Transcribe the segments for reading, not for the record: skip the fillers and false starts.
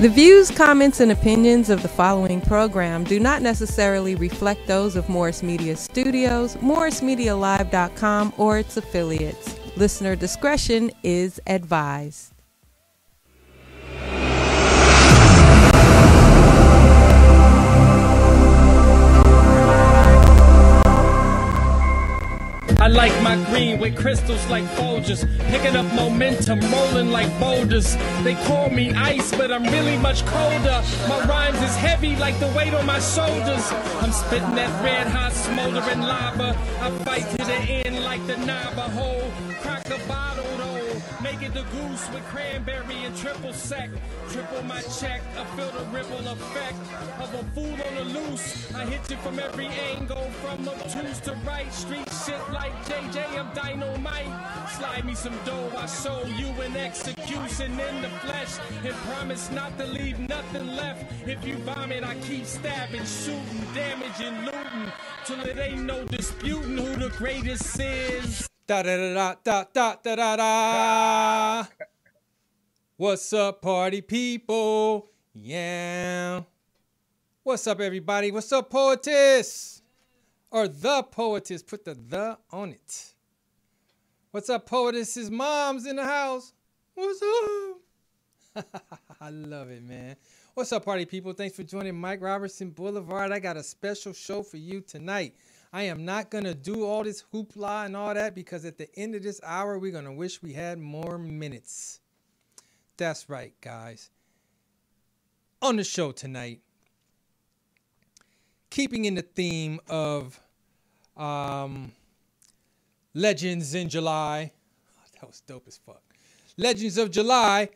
The views, comments, and opinions of the following program do not necessarily reflect those of Morris Media Studios, MorrisMediaLive.com, or its affiliates. Listener discretion is advised. I like my green with crystals like Folgers, picking up momentum, rolling like boulders. They call me ice, but I'm really much colder. My rhymes is heavy like the weight on my shoulders. I'm spitting that red hot smoldering lava. I fight to the end like the Navajo. Crack a bottle though, make it the goose with cranberry and triple sec. Triple my check, I feel the ripple effect of a fool on the loose. I hit you from every angle, from obtuse to right. Street shit like JJ, I'm dynamite. Slide me some dough, I show you an execution in the flesh. And promise not to leave nothing left. If you vomit, I keep stabbing, shooting, damaging, looting. Till it ain't no disputing who the greatest is. Da da da da da da da da. What's up, party people? Yeah. What's up, everybody? What's up, poetess? Or the poetess. Put the on it. What's up, poetess's mom's in the house? What's up? I love it, man. What's up, party people? Thanks for joining Mike Robertson Blvd. I got a special show for you tonight. I am not going to do all this hoopla and all that because at the end of this hour, we're going to wish we had more minutes. That's right, guys. On the show tonight, keeping in the theme of Legends in July. Oh, that was dope as fuck. Legends of July.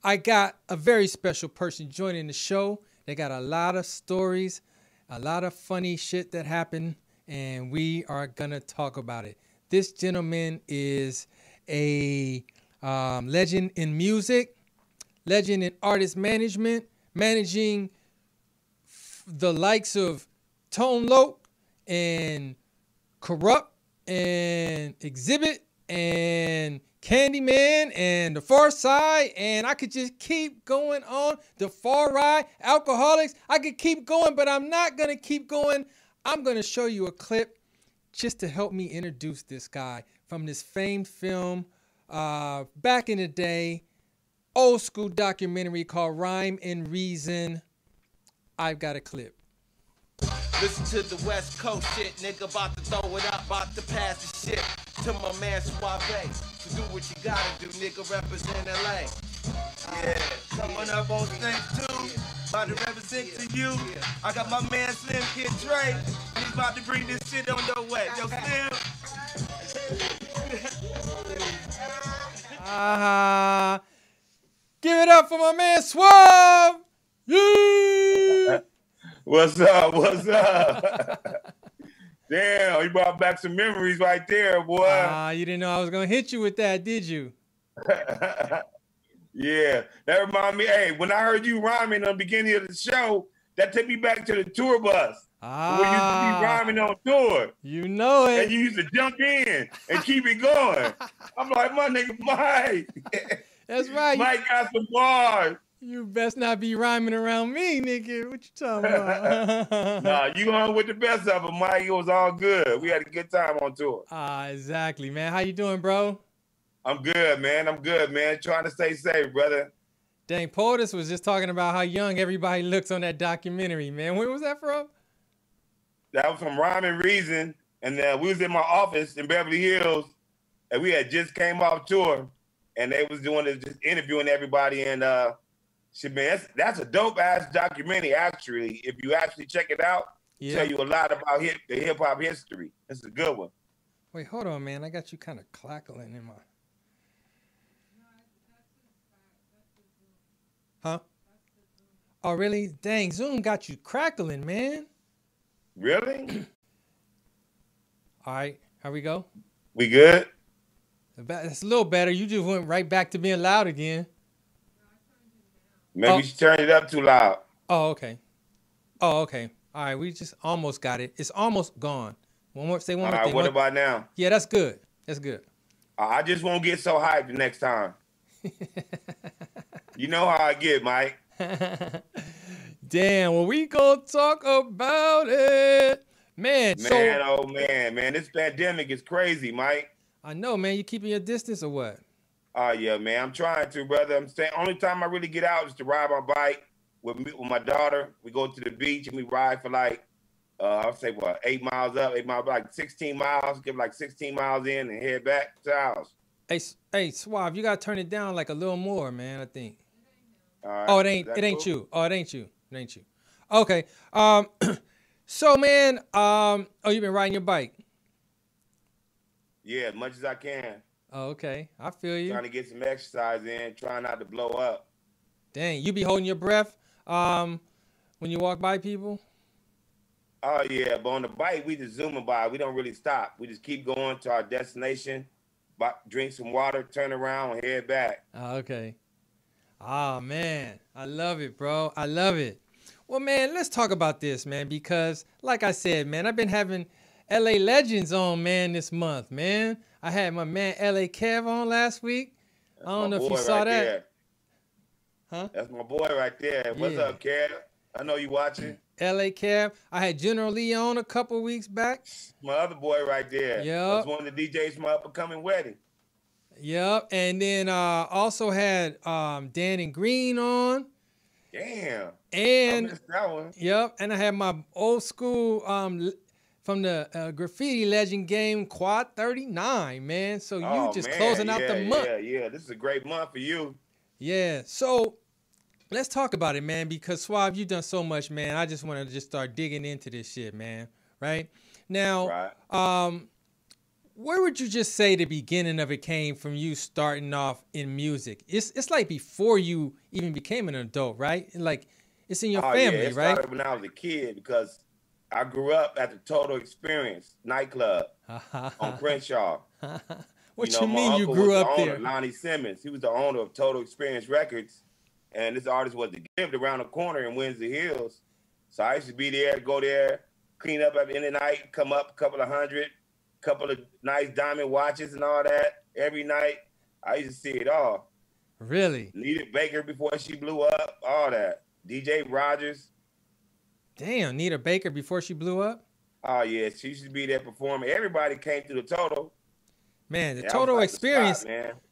I got a very special person joining the show. They got a lot of stories, a lot of funny shit that happened, and we are going to talk about it. This gentleman is a legend in music, legend in artist management, managing the likes of Tone Loc and Corrupt and Exhibit and Candyman and the Pharcyde, and I could just keep going on. The Far Ride, Alcoholics. I could keep going, but I'm not going to keep going. I'm going to show you a clip just to help me introduce this guy from this famed film back in the day, old school documentary called Rhyme and Reason. I've got a clip. Listen to the West Coast shit, nigga, about to throw it up, about to pass the shit to my man Suave. To do what you gotta do, nigga, represent LA. Yeah, coming up on stage too, about to represent to you. I got my man Slim Kid Trey, he's about to bring this shit on your way. Yo, Slim. Give it up for my man Suave. Yeah. What's up? What's up? Damn, you brought back some memories right there, boy. You didn't know I was going to hit you with that, did you? Yeah, that reminded me. Hey, when I heard you rhyming on the beginning of the show, that took me back to the tour bus. We used to be rhyming on tour. You know it. And you used to jump in and keep it going. I'm like, my nigga Mike. That's right. Mike got some bars. You best not be rhyming around me, nigga. What you talking about? Nah, you hung with the best of them, Mike. It was all good. We had a good time on tour. Exactly, man. How you doing, bro? I'm good, man. I'm good, man. Trying to stay safe, brother. Dang, POTUS was just talking about how young everybody looks on that documentary, man. Where was that from? That was from Rhyme and Reason. And we was in my office in Beverly Hills, and we had just came off tour, and they was doing this, just interviewing everybody, and shit, man, that's a dope-ass documentary, actually. If you actually check it out, tell you a lot about the hip-hop history. It's a good one. Wait, hold on, man. I got you kind of clackling in my... Huh? Oh, really? Dang, Zoom got you crackling, man. Really? All right, here we go. We good? That's a little better. You just went right back to being loud again. Maybe you turned it up too loud. Oh, okay. Oh, okay. All right, we just almost got it. It's almost gone. Say one more thing. All right, what about now? Yeah, that's good. That's good. I just won't get so hyped the next time. You know how I get, Mike. Damn, well, we gonna talk about it. Man, oh man, this pandemic is crazy, Mike. I know, man. You keeping your distance or what? Oh yeah, man. I'm trying to, brother. I'm saying only time I really get out is to ride my bike with my daughter. We go to the beach and we ride for like I'll say what, 8 miles up, 8 miles, like 16 miles, give like 16 miles in and head back to the house. Hey, Suave, you gotta turn it down like a little more, man, I think. All right. Oh, it ain't Cool? you. Oh, it ain't you. It ain't you. Okay. So man, oh, you've been riding your bike. Yeah, as much as I can. Oh, okay. I feel you. Trying to get some exercise in, trying not to blow up. Dang, you be holding your breath when you walk by people? Oh yeah, but on the bike, we just zooming by. We don't really stop. We just keep going to our destination, drink some water, turn around, and head back. Oh, okay. Oh, man. I love it, bro. I love it. Well, man, let's talk about this, man, because like I said, man, I've been having LA legends on, man, this month, man. I had my man LA Kev on last week. I don't know if you saw that. There. Huh? That's my boy right there. What's up, Kev? I know you watching. LA Kev. I had General Lee on a couple weeks back. My other boy right there. Yep. That's one of the DJs from my up-and-coming wedding. Yep. And then also had Dan and Green on. Damn. And I missed that one. Yep. And I had my old school from the graffiti legend game Quad 39, man. So you just closing out the month. Yeah. This is a great month for you. Yeah. So let's talk about it, man, because Suave, you've done so much, man. I just want to just start digging into this shit, man. Right? Now, where would you just say the beginning of it came from you starting off in music? It's like before you even became an adult, right? Like it's in your family, it right? Started when I was a kid because I grew up at the Total Experience nightclub on Crenshaw. What you mean you grew up there? Lonnie Simmons, he was the owner of Total Experience Records. And this artist was the gift around the corner in Windsor Hills. So I used to be there, go there, clean up at the end of the night, come up a couple of hundred, couple of nice diamond watches and all that. Every night, I used to see it all. Really? Nita Baker before she blew up, all that. DJ Rogers. Damn, Nita Baker before she blew up? Oh, yeah, she used to be there performing. Everybody came to the Total. Man, the Total Experience,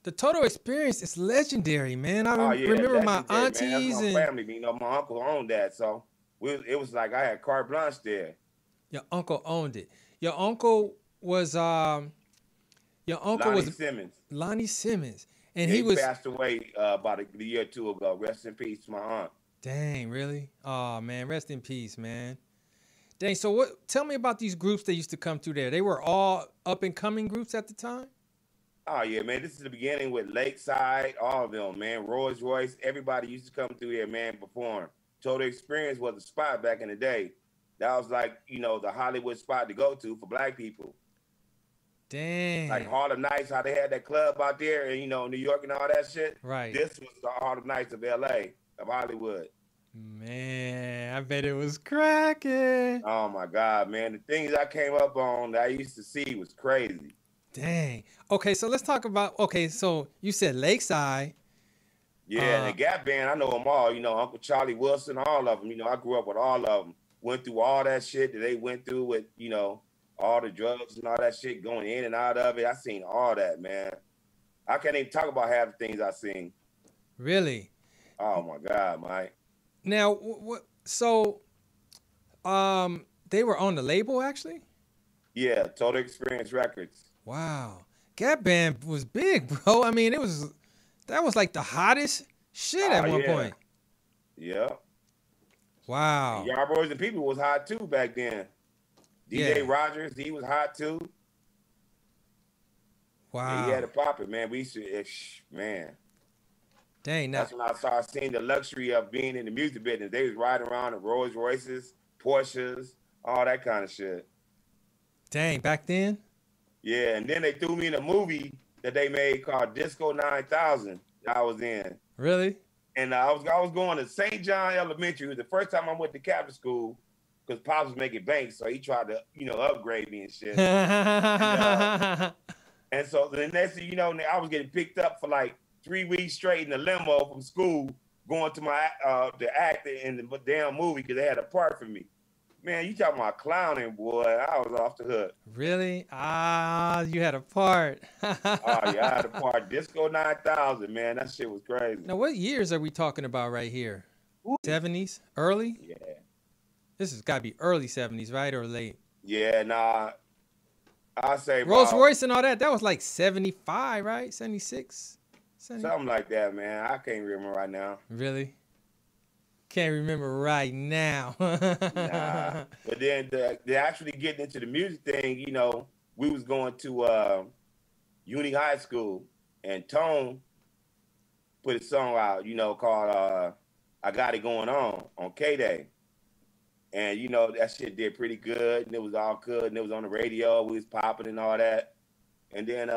the Total Experience is legendary, man. I remember my aunties man. That's my and family. You know, my uncle owned that, so it was like I had carte blanche there. Your uncle owned it. Your uncle was Lonnie Simmons. Lonnie Simmons, and he passed away about a year or two ago. Rest in peace, my aunt. Dang, really? Oh man, rest in peace, man. Dang, so tell me about these groups that used to come through there. They were all up-and-coming groups at the time? Oh, yeah, man. This is the beginning with Lakeside, all of them, man. Rolls Royce, everybody used to come through here, man, perform. Total Experience was a spot back in the day. That was like, you know, the Hollywood spot to go to for black people. Dang. Like Harlem Nights, how they had that club out there in, you know, New York and all that shit. Right. This was the Harlem Nights of L.A., of Hollywood. Man, I bet it was cracking. Oh my God, man. The things I came up on that I used to see was crazy. Dang. Okay, so let's talk about, so you said Lakeside. Yeah, and the Gap Band, I know them all. You know, Uncle Charlie Wilson, all of them. You know, I grew up with all of them. Went through all that shit that they went through with, you know, all the drugs and all that shit going in and out of it. I seen all that, man. I can't even talk about half the things I seen. Really? Oh my God, Mike. Now, they were on the label, actually? Yeah, Total Experience Records. Wow. Gap Band was big, bro. I mean, that was like the hottest shit at one point. Yeah. Wow. Yardboys and People was hot too back then. DJ Rogers, he was hot too. Wow. He had to pop it, man. We used to, man. Dang, that's when I started seeing the luxury of being in the music business. They was riding around in Rolls Royces, Porsches, all that kind of shit. Dang, back then? Yeah, and then they threw me in a movie that they made called Disco 9000 that I was in. Really? And I was going to St. John Elementary. It was the first time I went to Catholic school because Pops was making bank, so he tried to, you know, upgrade me and shit. And so the next thing you know, I was getting picked up for like 3 weeks straight in the limo from school going to my the actor in the damn movie because they had a part for me. Man, you talking about clowning, boy? I was off the hook. Really? Ah, you had a part. Oh yeah, I had a part. Disco 9000, man. That shit was crazy. Now, what years are we talking about right here? Ooh. 70s? Early? Yeah. This has got to be early 70s, right, or late? Yeah, nah. I say Rolls Royce and all that. That was like 75, right? 76. Something like that, man. I can't remember right now. Really? Can't remember right now. Nah. But then to actually getting into the music thing, you know, we was going to Uni High School, and Tone put a song out, you know, called I Got It Going On K-Day. And, you know, that shit did pretty good, and it was all good, and it was on the radio. We was popping and all that. And then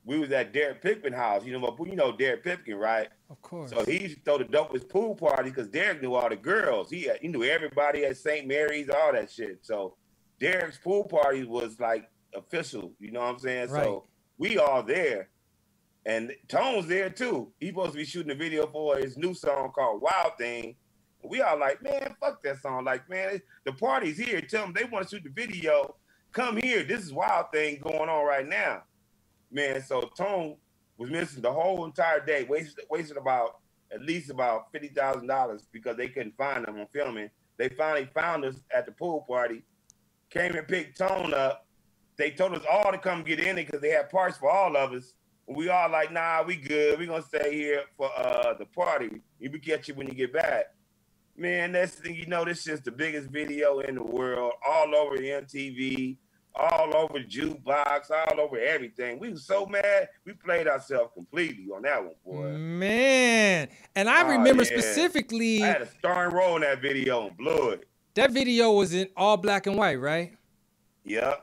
we was at Derek Pickman's house. You know Derek Pickman, right? Of course. So he used to throw the dopest pool party because Derek knew all the girls. He knew everybody at St. Mary's, all that shit. So Derek's pool party was like official, you know what I'm saying? Right. So we all there. And Tone's there too. He's supposed to be shooting a video for his new song called Wild Thing. We all like, man, fuck that song. Like, man, the party's here. Tell them they want to shoot the video. Come here. This is Wild Thing going on right now. Man, so Tone was missing the whole entire day, wasted at least about $50,000 because they couldn't find him on filming. They finally found us at the pool party, came and picked Tone up. They told us all to come get in it because they had parts for all of us. We all like, nah, we good. We gonna stay here for the party. We catch you when you get back. Man, this is the biggest video in the world, all over MTV, all over Jukebox, all over everything. We were so mad, we played ourselves completely on that one, boy. Man, and I remember specifically, I had a starring role in that video on Blvd. That video was in all black and white, right? Yeah.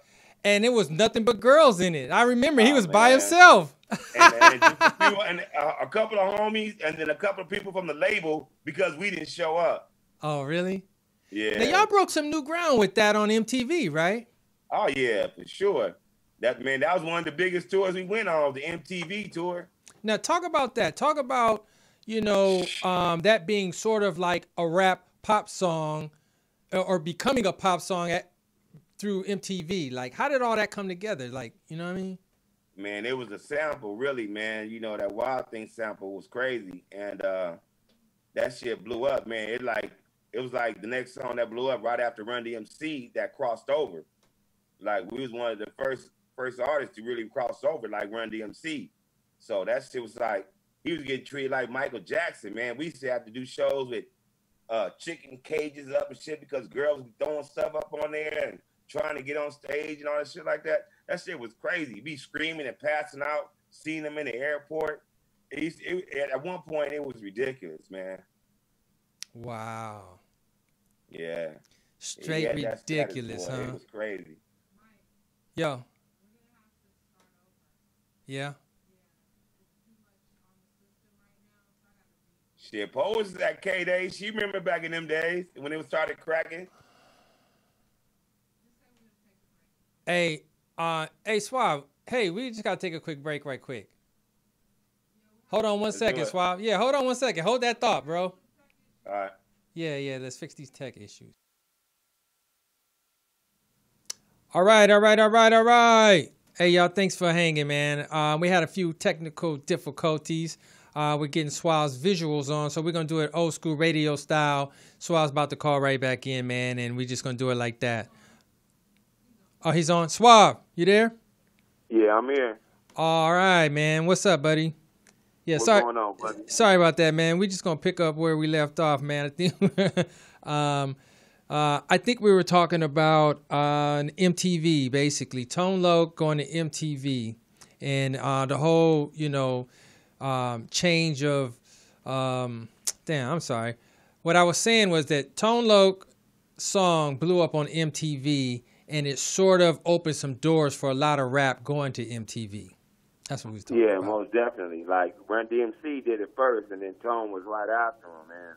And it was nothing but girls in it. I remember he was by himself. and a couple of homies, and then a couple of people from the label because we didn't show up. Oh, really? Yeah. Now, y'all broke some new ground with that on MTV, right? Oh, yeah, for sure. That was one of the biggest tours we went on, the MTV tour. Now, talk about that. Talk about, that being sort of like a rap pop song or becoming a pop song through MTV. Like, how did all that come together? Like, you know what I mean? Man, it was a sample, really, man. You know, that Wild Thing sample was crazy. And that shit blew up, man. It was like the next song that blew up right after Run DMC that crossed over. Like, we was one of the first artists to really cross over, like Run DMC. So that shit was like, he was getting treated like Michael Jackson, man. We used to have to do shows with chicken cages up and shit because girls be throwing stuff up on there and trying to get on stage and all that shit like that. That shit was crazy. Be screaming and passing out, seeing them in the airport. At one point, it was ridiculous, man. Wow. Yeah. Straight ridiculous, huh? It was crazy. Yo. Yeah. Shit, Pose that K-Day. She remember back in them days when it started cracking. Hey, Suave. Hey, we just gotta take a quick break right quick. Hold on one second, Suave. Yeah, hold on one second. Hold that thought, bro. All right. Yeah, let's fix these tech issues. All right. Hey, y'all, thanks for hanging, man. We had a few technical difficulties. We're getting Suave's visuals on, so we're going to do it old school radio style. Suave's about to call right back in, man, and we're just going to do it like that. Oh, he's on. Suave, you there? Yeah, I'm here. All right, man. What's up, buddy? Yeah, What's going on, buddy? Sorry about that, man. We're just going to pick up where we left off, man. I think we were talking about MTV, basically. Tone Loc going to MTV and the whole, change of, I'm sorry. What I was saying was that Tone Loc song blew up on MTV and it sort of opened some doors for a lot of rap going to MTV. That's what we was talking about. Yeah, most definitely. Like, Run DMC did it first and then Tone was right after him, man.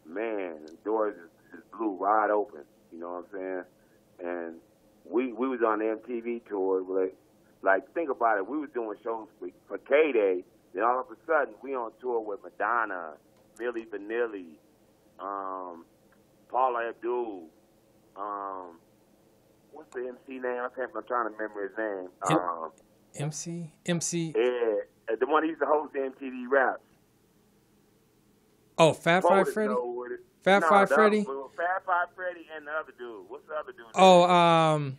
Man, the doors just blew wide open, you know what I'm saying? And we was on the MTV tour. Like, think about it. We was doing shows for K-Day. Then all of a sudden, we on tour with Madonna Milli Vanilli, Paula Abdul, what's the MC name? I'm trying to remember his name. MC. Yeah, the one who used to host the MTV Raps. Oh, Fat Five Freddy? Fat Five Freddy? Fat Five Freddy and the other dude. What's the other dude? Oh,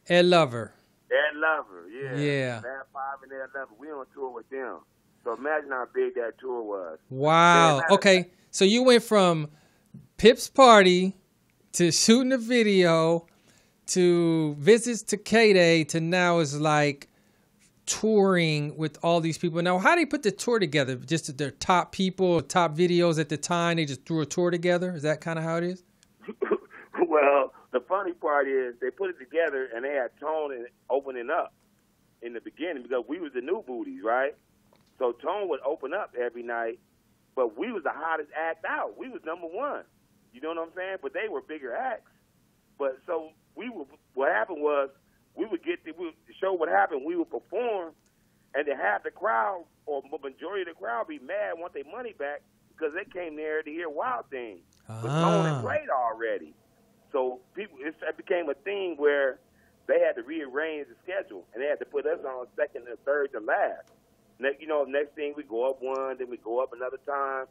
Ed Lover. Ed Lover, yeah. Yeah. Fat Five and Ed Lover. We on tour with them. So imagine how big that tour was. Wow. Man, okay, so you went from Pip's party to shooting a video to visits to K-Day to now is like touring with all these people. Now, how do they put the tour together? Just their top people, top videos at the time, they just threw a tour together? Is that kind of how it is? Well, the funny part is they put it together and they had Tone opening up in the beginning because we was the new booties, right? So Tone would open up every night, but we was the hottest act out. We was number one. You know what I'm saying? But they were bigger acts. But so what happened was we would show what happened. We would perform, and then half the crowd or majority of the crowd be mad, want their money back because they came there to hear Wild Thing. But Tone had played already. So it became a thing where they had to rearrange the schedule, and they had to put us on second and third to last. Next thing we go up one, then we go up another time,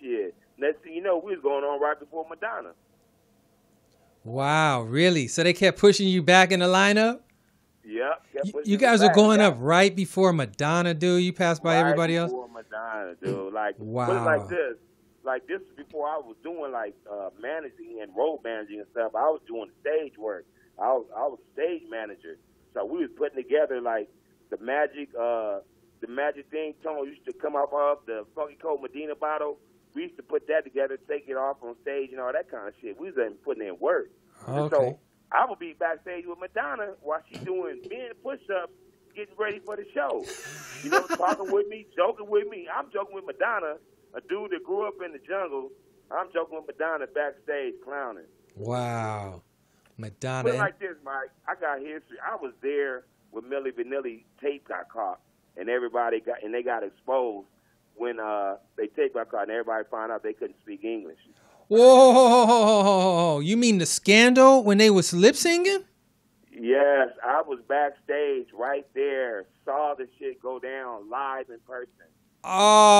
shit. Next thing you know, we was going on right before Madonna. Wow, really? So they kept pushing you back in the lineup? Yep. You guys are going up right before Madonna, dude. You passed by everybody else? Right before Madonna, dude. Like, wow. Put it like this. Like, this is before I was doing, like, managing and road managing and stuff. I was doing stage work. I was stage manager. So we was putting together, like, the magic thing Tone used to come off of, the Funky Cold Medina bottle. We used to put that together, take it off on stage and all that kind of shit. We was putting in work. Okay. So I would be backstage with Madonna while she's doing men push-ups, getting ready for the show. You know, talking with me, joking with me. I'm joking with Madonna, a dude that grew up in the jungle. I'm joking with Madonna backstage clowning. Wow. Madonna. Put it like this, Mike. I got history. I was there when Milli Vanilli tape got caught, and they got exposed when they tape got caught, and everybody found out they couldn't speak English. Whoa! You mean the scandal when they was lip singing? Yes, I was backstage right there, saw the shit go down live in person. Oh,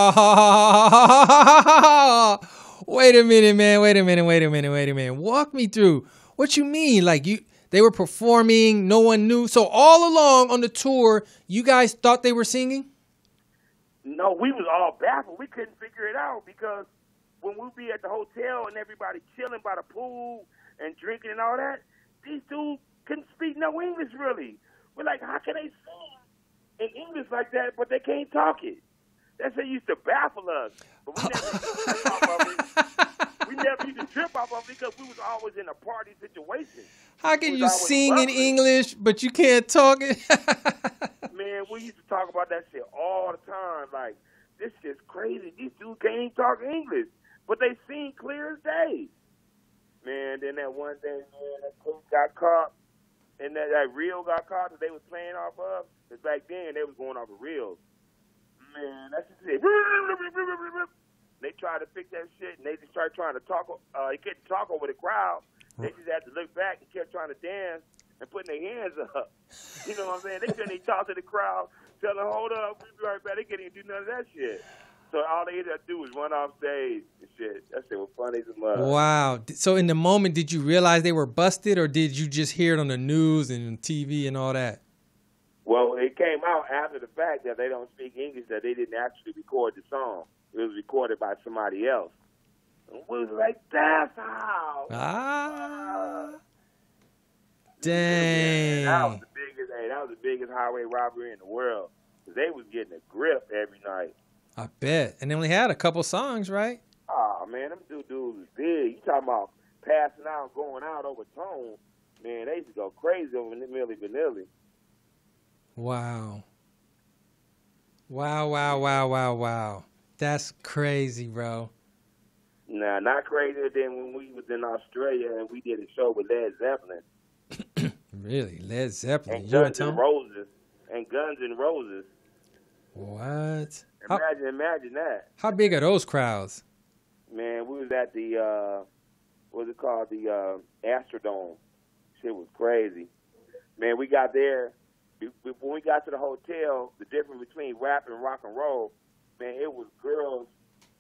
wait a minute, man. Wait a minute. Walk me through. What you mean? Like they were performing, no one knew. So all along on the tour, you guys thought they were singing? No, we was all baffled. We couldn't figure it out because when we be at the hotel and everybody chilling by the pool and drinking and all that, these dudes couldn't speak no English really. We're like, how can they sing in English like that, but they can't talk it? That's what used to baffle us. But we never used to trip off of it. We never used to trip off of it because we was always in a party situation. How can you sing in English, but you can't talk it? Man, we used to talk about that shit all the time. Like, this shit's crazy. These dudes can't even talk English. But they sing clear as day. Man, then that one day, man, that coach got caught. And that reel got caught that they was playing off of. Because back then, they was going off of reels. Man, that's just it. They tried to fix that shit, and they just started trying to talk. They couldn't talk over the crowd. They just had to look back and kept trying to dance and putting their hands up. You know what I'm saying? They couldn't even talk to the crowd, tell them, hold up, we'll be right back. They couldn't even do none of that shit. So all they had to do was run off stage and shit. That shit was funny as a mother. Wow. So in the moment, did you realize they were busted, or did you just hear it on the news and TV and all that? Well, it came out after the fact that they don't speak English, that they didn't actually record the song. It was recorded by somebody else. And we was like, that's how. Dang. That was the biggest highway robbery in the world. They was getting a grip every night. I bet. And they only had a couple songs, right? Oh, man, them dudes was big. You talking about passing out and going out over Tone. Man, they used to go crazy over Milli Vanilli. Wow. Wow. That's crazy, bro. Nah, not crazier than when we was in Australia and we did a show with Led Zeppelin. Really? Led Zeppelin? And Guns N' Roses. What? Imagine that. How big are those crowds? Man, we was at the what's it called? The Astrodome. Shit was crazy. Man, we got there. When we got to the hotel, the difference between rap and rock and roll, man, it was girls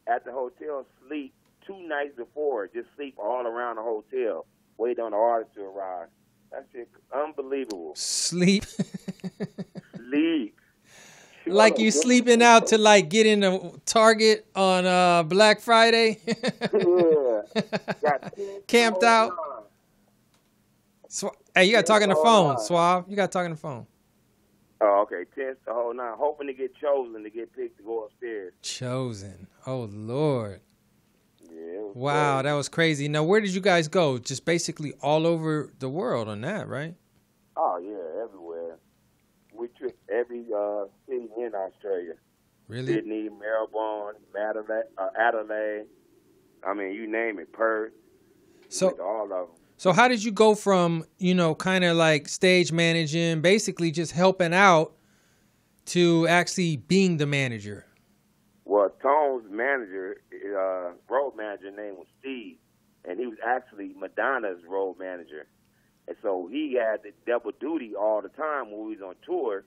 at the hotel sleep 2 nights before, just sleep all around the hotel, waiting on the artist to arrive. That shit unbelievable. Sleep. Sleep. Like you sleeping out to like get in the Target on Black Friday. Yeah. Camped out. Hey, you got to talk on the phone, Suave. You got to talk on the phone. Oh, okay. 10 the whole 9. Hoping to get chosen to get picked to go upstairs. Chosen. Oh, Lord. Yeah, wow, crazy. That was crazy. Now, where did you guys go? Just basically all over the world on that, right? Oh, yeah, everywhere. We tripped every city in Australia. Really? Sydney, Melbourne, Adelaide. I mean, you name it, Perth. So, all of them. So how did you go from, kind of like stage managing, basically just helping out, to actually being the manager? Well, Tone's manager, road manager name was Steve, and he was actually Madonna's road manager. And so he had the double duty all the time when we was on tour.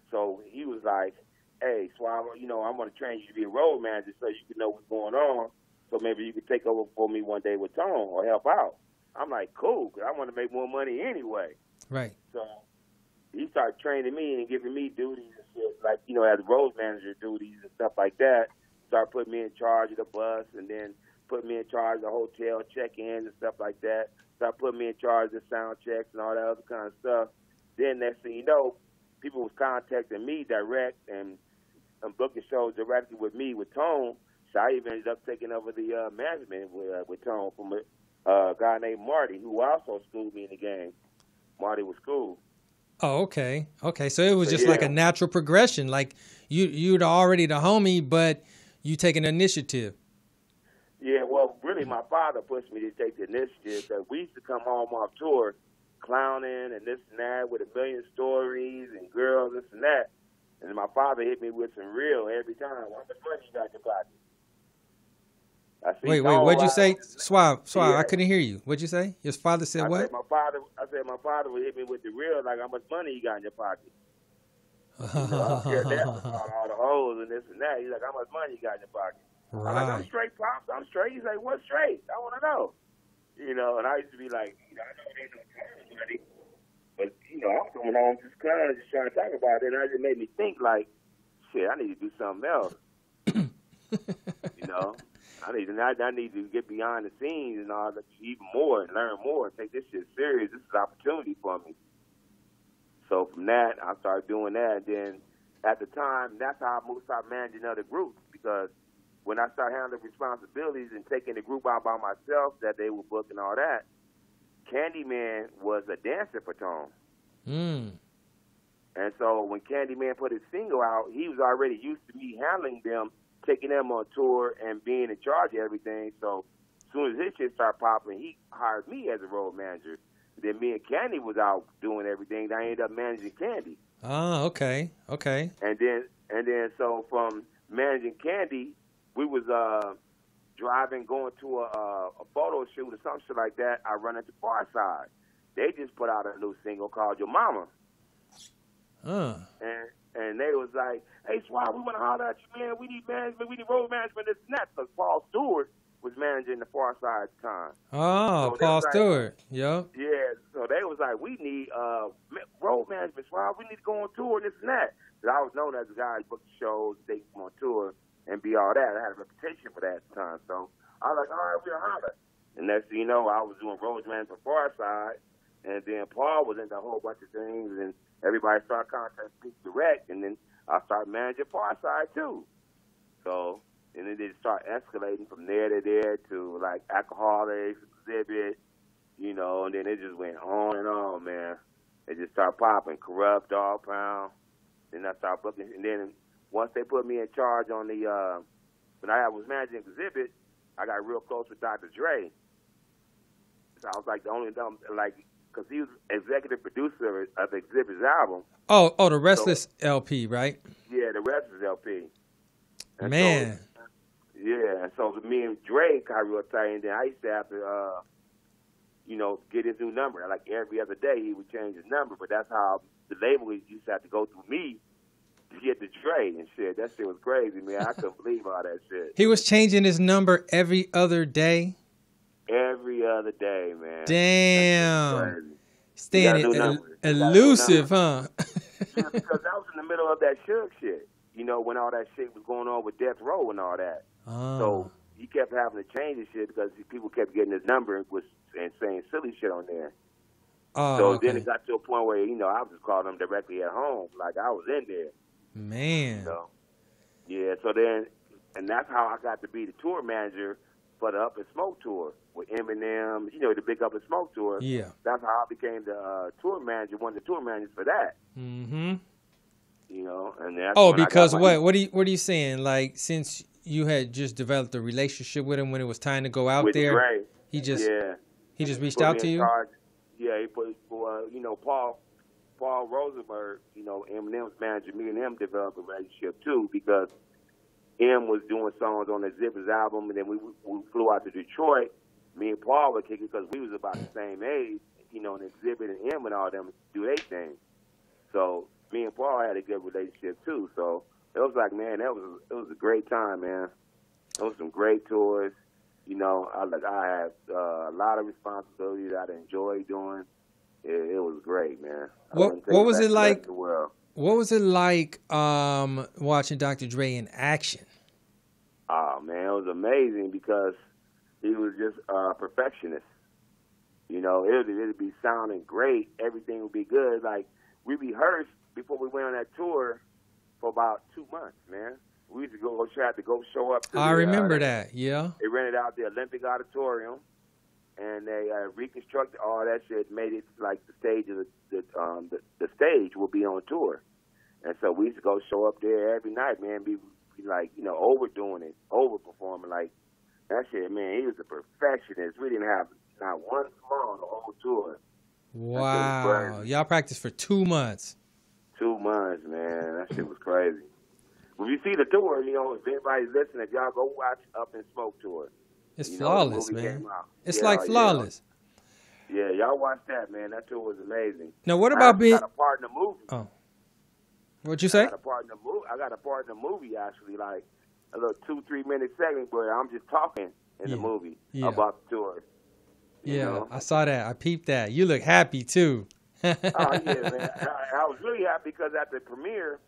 So he was like, hey, Suave, I'm going to train you to be a road manager so you can know what's going on. So maybe you could take over for me one day with Tone or help out. I'm like, cool, because I want to make more money anyway. Right. So he started training me and giving me duties and shit, like, as road manager duties and stuff like that. Started putting me in charge of the bus and then put me in charge of the hotel check-ins and stuff like that. Started putting me in charge of the sound checks and all that other kind of stuff. Then next thing you know, people was contacting me direct and booking shows directly with me with Tone. So I even ended up taking over the management with Tone from a guy named Marty, who also schooled me in the game. Marty was schooled. Oh, okay. Okay, so it was just like a natural progression. Like you'd already the homie, but you take an initiative. Yeah, well, really, my father pushed me to take the initiative. Because we used to come home off tour, clowning and this and that with a million stories and girls, this and that. And my father hit me with some real every time. How much money you got in your pocket? Wait, what'd you say? Suave, yeah. I couldn't hear you. What'd you say? Your father said what? I said my father would hit me with the real, like how much money you got in your pocket. I don't care that all the hoes and this and that. He's like, how much money you got in your pocket? Right. I'm like, I'm straight, Pops. I'm straight. He's like, what's straight? I want to know. And I used to be like, I know it ain't no time money, but I'm coming home just crying, just trying to talk about it, and it just made me think like, shit, I need to do something else. I need to get behind the scenes and all that, even more and learn more and take this shit serious. This is an opportunity for me. So from that, I started doing that. And then at the time, that's how I started managing other groups, because when I started handling responsibilities and taking the group out by myself that they were booking all that, Candyman was a dancer for Tone. Mm. And so when Candyman put his single out, he was already used to me handling them, taking them on tour and being in charge of everything. So as soon as his shit started popping, he hired me as a road manager. Then me and Candy was out doing everything. I ended up managing Candy. Oh, okay. And then so from managing Candy, we was driving, going to a photo shoot or some shit like that. I run into Pharcyde. They just put out a new single called Your Mama. And they was like, hey, Suave, we want to holler at you, man. We need management. We need road management, this and that. Because Paul Stewart was managing the Pharcyde at the time. Oh, so Paul Stewart. Yep. Yeah. So they was like, we need road management, Suave. We need to go on tour, this and that. Because I was known as a guy who booked shows, take them on tour, and be all that. I had a reputation for that at the time. So I was like, all right, we'll holler. And next thing you know, I was doing road management for Pharcyde. And then Paul was into a whole bunch of things, and everybody started contacting me direct, and then I started managing Pharcyde too. So, and then it started escalating from there to there to like Alcoholics, Exhibit, and then it just went on and on, man. It just started popping. Corrupt, Dogg Pound. Then I started booking, and then once they put me in charge on the, when I was managing Exhibit, I got real close with Dr. Dre. So I was like the only, because he was executive producer of Exhibit's album. Oh, the Restless LP, right? Yeah, the Restless LP. And Man. So, yeah, and so me and Dre got real tight, and then I used to have to, get his new number. Like every other day, he would change his number, but that's how the label used to have to go through me to get the Dre and shit. That shit was crazy, man. I couldn't believe all that shit. He was changing his number every other day? Every other day, man. Damn. Staying elusive, huh? Yeah, because I was in the middle of that Suge shit, when all that shit was going on with Death Row and all that. Oh. So he kept having to change his shit because people kept getting his number and saying silly shit on there. Oh, so okay. then it got to a point where, I was just calling him directly at home, like I was in there. Man. Yeah, so then, and that's how I got to be the tour manager for the Up and Smoke tour with Eminem, the big Up and Smoke tour. Yeah. That's how I became the tour manager, one of the tour managers for that. Mm-hmm. And that's because what? What are you saying? Like, since you had just developed a relationship with him when it was time to go out with there, Dre, he just reached put out me to in you? charge. Yeah, he put, Paul Rosenberg, Eminem's manager, me and him developed a relationship too, because M was doing songs on the Zippers album, and then we flew out to Detroit. Me and Paul were kicking because we was about the same age, and Exhibit and M and all them do their thing. So me and Paul had a good relationship too. So it was like, man, it was a great time, man. It was some great tours. I had a lot of responsibility that I enjoyed doing. It was great, man. What was it like? What was it like watching Dr. Dre in action? Oh man, it was amazing because he was just a perfectionist. It'd be sounding great. Everything would be good. Like, we rehearsed before we went on that tour for about 2 months, man. We used to go show up. I remember that. Yeah. They rented out the Olympic Auditorium, and they reconstructed all that shit, made it like the stage of the stage will be on tour. And so we used to go show up there every night, man. Be like, overdoing it, overperforming. Like, that shit, man. He was a perfectionist. We didn't have not one song on the whole tour. Wow. Y'all practiced for 2 months. 2 months, man. That shit was crazy. When you see the tour, if anybody's listening, if y'all go watch Up and Smoke tour. It's flawless, man. It's like flawless. Yeah, y'all watch that, man. That tour was amazing. Now, what about being... I got a part in the movie. Oh. What'd you say? I got a part in the movie, actually, like a little 2-3 minute segment where I'm just talking in the movie about the tour. Yeah, I saw that. I peeped that. You look happy, too. Oh, yeah, man. I was really happy because at the premiere,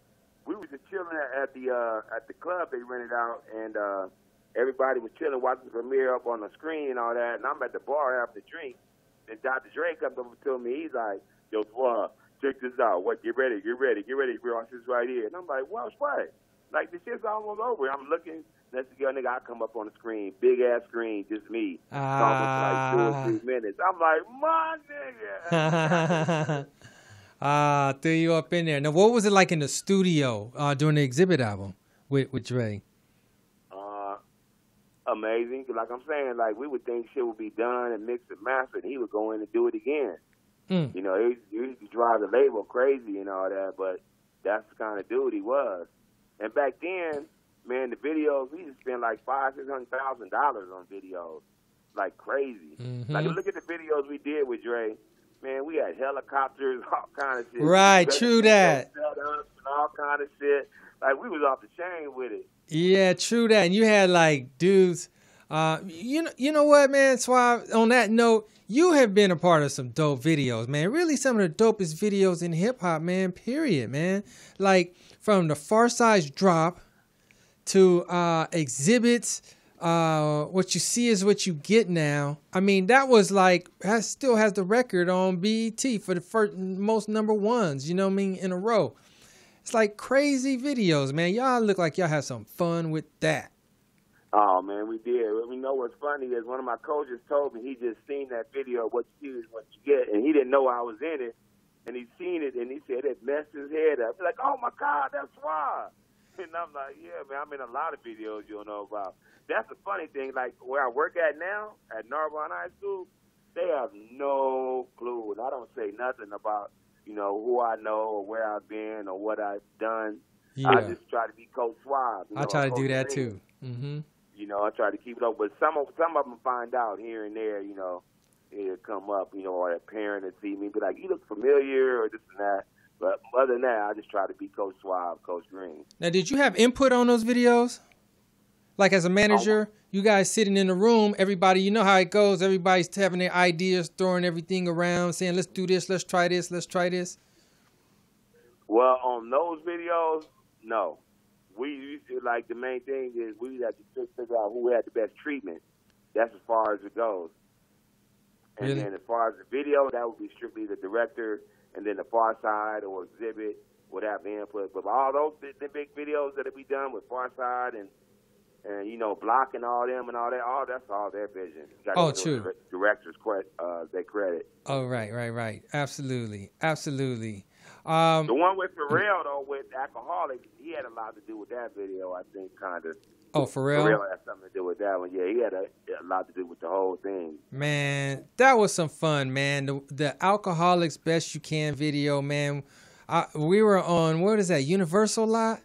we was just chilling at the club they rented out, and everybody was chilling, watching the premiere up on the screen and all that. And I'm at the bar having a drink, and Dr. Dre comes over to me. He's like, "Yo, Suave, check this out. What? Get ready, bro. This right here." And I'm like, "Well, what? Like, the shit's almost over." I'm looking. That's the girl, nigga. I come up on the screen, big ass screen, just me. Talking for like 2 or 3 minutes. I'm like, my nigga. Threw you up in there. Now, what was it like in the studio during the Exhibit album with Dre? Amazing. Like I'm saying, like, we would think shit would be done and mixed and mastered, and he would go in and do it again. He used to drive the label crazy and all that, but that's the kind of dude he was. And back then, man, the videos, we used to spend like $500,000-$600,000 on videos, like crazy. Like, look at the videos we did with Dre. Man, we had helicopters, all kind of shit. Right, true that. All kind of shit. Like, we was off the chain with it. Yeah, true that. And you had like dudes. You know what, man? Suave, on that note, you have been a part of some dope videos, man. Really, some of the dopest videos in hip hop, man. Period, man. Like, from the Pharcyde drop to Exhibits. What you see is what you get now. I mean, that was like, still has the record on BET for the first most number ones, you know what I mean, in a row. It's like crazy videos, man. Y'all look like y'all had some fun with that. Oh, man, we did. We know what's funny is one of my coaches told me he just seen that video, what you see is what you get, and he didn't know I was in it. And he seen it, and he said it messed his head up. Like, oh, my God, that's Suave. And I'm like, yeah, man, I'm in a lot of videos you don't know about. That's the funny thing. Like, where I work at now, at Narbonne High School, they have no clue. And I don't say nothing about, who I know or where I've been or what I've done. Yeah. I just try to be Coach Suave. I try to do that too. Mm-hmm. You know, I try to keep it up, but some of them find out here and there. You know, it'll come up. You know, or a parent will see me, be like, "You look familiar," or this and that. But other than that, I just try to be Coach Suave, Coach Green. Now, did you have input on those videos? Like as a manager, you guys sitting in the room, everybody, you know how it goes. Everybody's having their ideas, throwing everything around, saying, let's do this, let's try this, let's try this. Well, on those videos, no. We used to, like, the main thing is we had to figure out who had the best treatment. That's as far as it goes. And Really? then as far as the video, that would be strictly the director, and then the Pharcyde or exhibit would have the input. But all those the big videos that we done with Pharcyde and you know, Block and all them and all that, that's all their vision. True. Directors, they credit. Oh, right. Absolutely. The one with Pharrell, though, with Alcoholics, he had a lot to do with that video, I think, kind of. Oh, Pharrell? Pharrell had something to do with that one. Yeah, he had a lot to do with the whole thing. Man, that was some fun, man. The Alcoholics Best You Can video, man. We were on, what is that, Universal lot?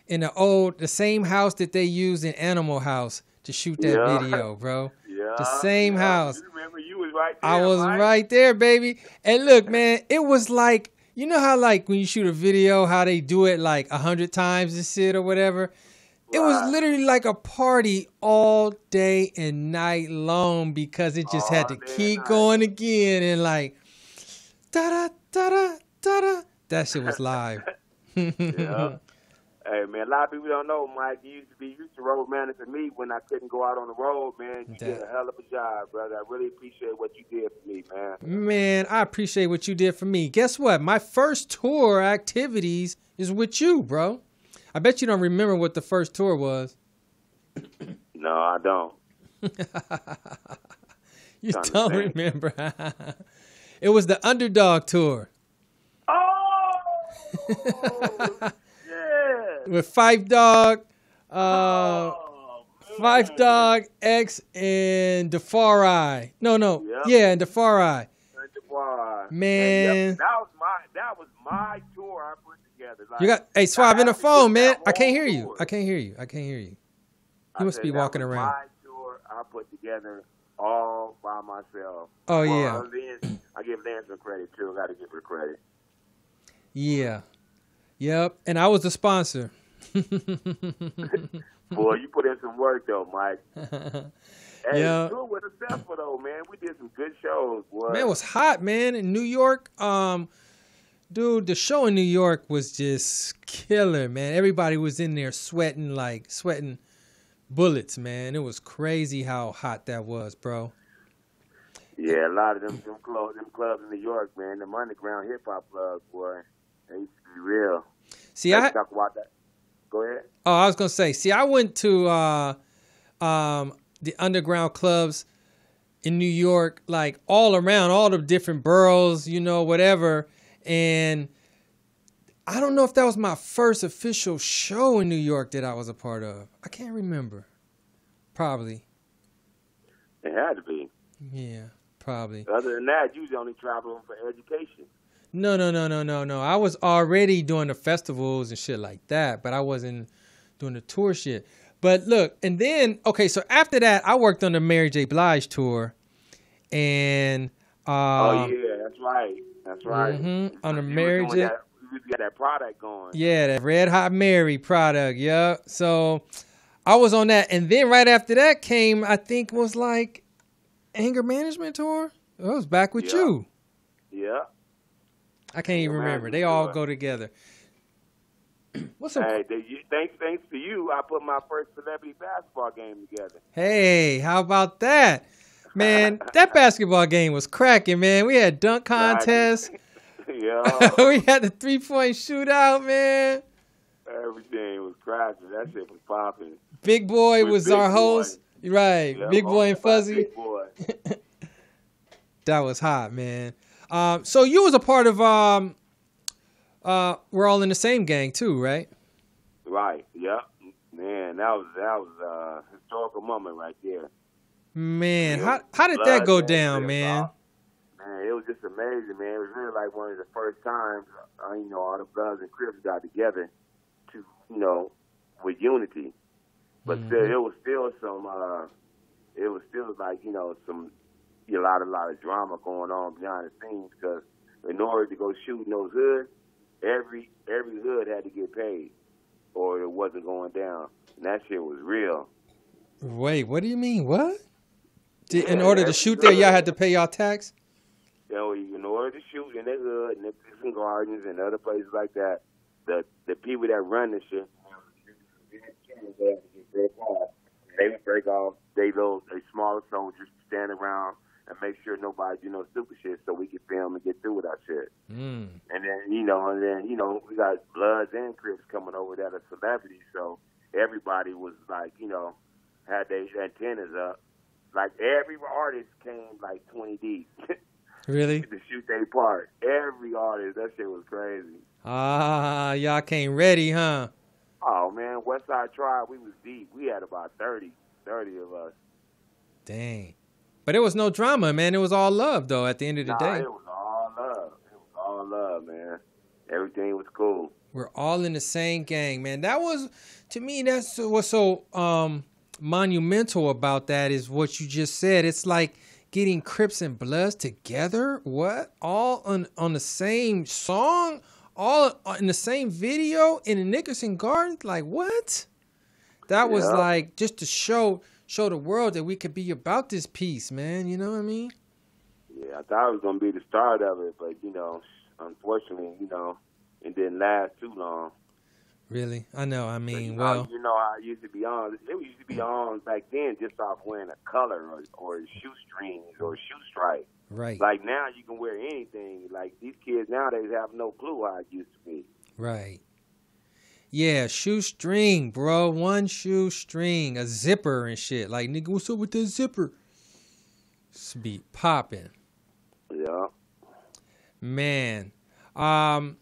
In the same house that they used in Animal House to shoot that video, bro. Yeah. The same house. You remember you was right there, I was Mike? Right there, baby. And look, man, it was like, you know how like when you shoot a video, how they do it like 100 times and shit or whatever? It was literally like a party all day and night long because it just had to keep going again and like, da-da, da-da, da-da. That shit was live. Yeah. Hey, man, a lot of people don't know, Mike. You used to road manager me when I couldn't go out on the road, man. You did a hell of a job, brother. I really appreciate what you did for me, man. Man, I appreciate what you did for me. Guess what? My first tour activities is with you, bro. I bet you don't remember what the first tour was. No, I don't. You don't remember. It was the Underdog tour. Oh! With Five Dog, Five Dog, X, and Pharcyde. And Pharcyde. Man, and that was my tour I put together. Like, you got Suave in the phone, man. I can't hear you. I can't hear you. You must be walking around. My tour I put together all by myself. Oh yeah. I give Lance some credit too. I got to give her credit. Yeah. Yep, and I was the sponsor. Boy, you put in some work though, Mike. Hey, yeah. Good with successful though, man. We did some good shows, boy. Man, it was hot, man. In New York, dude, the show in New York was just killer, man. Everybody was in there sweating bullets, man. It was crazy how hot that was, bro. Yeah, a lot of them clubs in New York, man. Them underground hip hop clubs, boy. They used to be real. See, talk about that. Go ahead. Oh, I was gonna say. See, I went to the underground clubs in New York, like all around, all the different boroughs, you know, whatever. And I don't know if that was my first official show in New York that I was a part of. I can't remember. Probably. It had to be. Yeah, probably. Other than that, you was only traveling for education. No. I was already doing the festivals and shit like that, but I wasn't doing the tour shit. But look, and then, okay, so after that, I worked on the Mary J. Blige tour. And oh, yeah, that's right. Mm-hmm, on the Mary J. You got that product going. Yeah, that Red Hot Mary product, yeah. So I was on that. And then right after that came, I think, was like Anger Management Tour. It was back with you. Yeah. I can't even remember. They all go together. What's up? Hey, thanks to you, I put my first celebrity basketball game together. Hey, how about that? Man, that basketball game was cracking, man. We had dunk contests. Yeah. We had the 3-point shootout, man. Everything was cracking. That shit was popping. Big Boy was our host. Right. Yeah, Big Boy and Fuzzy. Big Boy. That was hot, man. So you was a part of We're All in the Same Gang too, right? Right. Yep. Man, that was a historical moment right there. Man, how did that go down, man? Man, it was just amazing, man. It was really like one of the first times, all the Bloods and Crips got together to, you know, with unity. But still, it was still like, you know, a lot of drama going on behind the scenes, because in order to go shoot in those hoods, every hood had to get paid, or it wasn't going down. And that shit was real. Wait, what do you mean? What? In order to shoot there, y'all had to pay y'all tax? You know, in order to shoot in the hood, and the Prison Gardens and other places like that, the people that run the shit, they would break off they smaller soldiers to stand around and make sure nobody do no stupid shit, so we could film and get through with our shit. And then, you know, we got Bloods and Crips coming over that are celebrities, so everybody was like, you know, had their antennas up. Like, every artist came like 20 deep. Really? To shoot their part. Every artist, that shit was crazy. Ah, y'all came ready, huh? Oh, man, West Side Tribe, we was deep. We had about 30 of us. Dang. But it was no drama, man. It was all love, though, at the end of the day. It was all love. It was all love, man. Everything was cool. We're all in the same gang, man. That was, to me, that's what's so monumental about that is what you just said. It's like getting Crips and Bloods together. What? All on the same song? All in the same video in the Nickerson Gardens? Like, what? That was like just to show the world that we could be about this piece, man. You know what I mean? Yeah, I thought it was going to be the start of it, but, you know, unfortunately, you know, it didn't last too long. Really? I know. I mean, you well. You know, I used to be on. It used to be on back then just off wearing a color or shoestrings or shoe stripe. Right. Like now you can wear anything. Like these kids nowadays have no clue how it used to be. Right. Yeah, shoestring, bro. One shoestring, a zipper and shit. Like, nigga, what's up with the zipper? It's be popping. Yeah. Man. And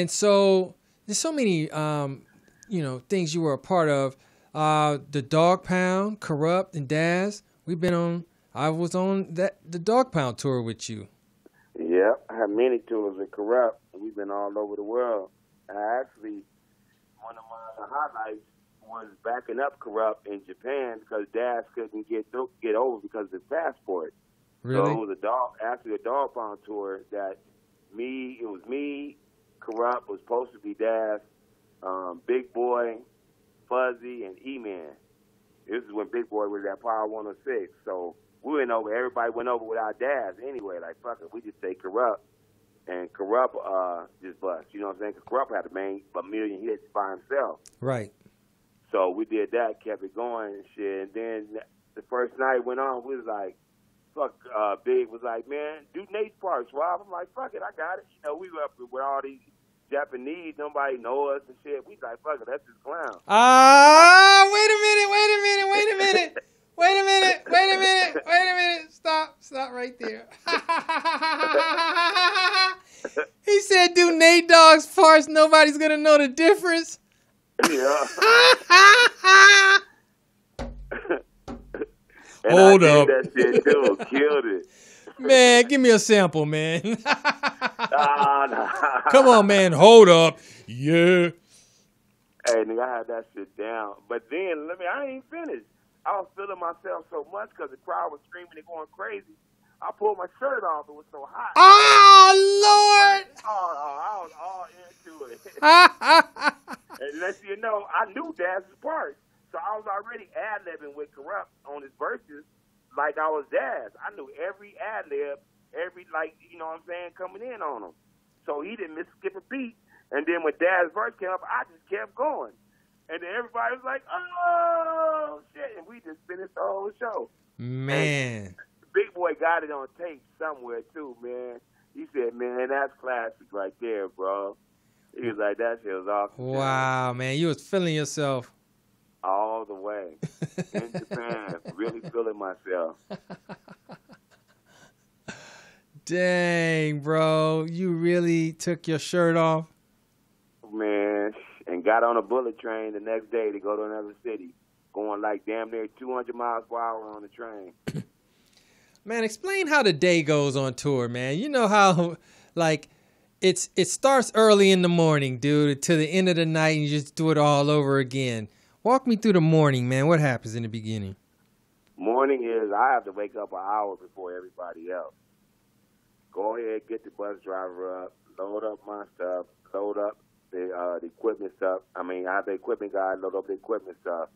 so there's so many, you know, things you were a part of. The Dogg Pound, Corrupt, and Daz. I was on the Dogg Pound tour with you. Yeah, I had many tours with Corrupt. We've been all over the world. Actually, one of my highlights was backing up Corrupt in Japan because Daz couldn't get over because of his passport. Really? So it was a Dogg Pound tour that it was me, Corrupt was supposed to be Daz, Big Boy, Fuzzy, and E-Man. This is when Big Boy was at Power 106. So everybody went over without Daz anyway. Like, fuck it, we just say Corrupt. And Corrupt just bust. You know what I'm saying? Because Corrupt had a million hits by himself. Right. So we did that, kept it going and shit. And then the first night went on, we was like, Big was like, man, do Nate's part, Suave. I'm like, fuck it, I got it. You know, we were up with all these Japanese, nobody know us and shit. We like, fuck it, that's his clown. Wait a minute. Stop right there. He said, do Nate Dogg's parts, nobody's gonna know the difference. Yeah. Hold up. That shit too, killed it. Man, give me a sample, man. Nah. Come on, man. Hold up. Yeah. Hey, nigga, I had that shit down. But then, I ain't finished. I was feeling myself so much because the crowd was screaming and going crazy. I pulled my shirt off. It was so hot. Oh, Lord. I was all into it. And let you know, I knew Daz's part. So I was already ad-libbing with Corrupt on his verses like I was Daz. I knew every ad-lib, you know what I'm saying, coming in on him. So he didn't skip a beat. And then when Daz's verse came up, I just kept going. And then everybody was like, oh, shit. And we just finished the whole show. Man. And Big Boy got it on tape somewhere, too, man. He said, man, that's classic right there, bro. He was like, that shit was awesome. Wow, man. You was feeling yourself. All the way. In Japan. Really feeling myself. Dang, bro. You really took your shirt off? Man, and got on a bullet train the next day to go to another city. Going like damn near 200 miles per hour on the train. Man, explain how the day goes on tour, man. You know how, like, it starts early in the morning, dude, to the end of the night, and you just do it all over again. Walk me through the morning, man. What happens in the beginning? Morning is I have to wake up an hour before everybody else. Go ahead, get the bus driver up, load up my stuff, load up the equipment stuff. I mean, I have the equipment guy load up the equipment stuff.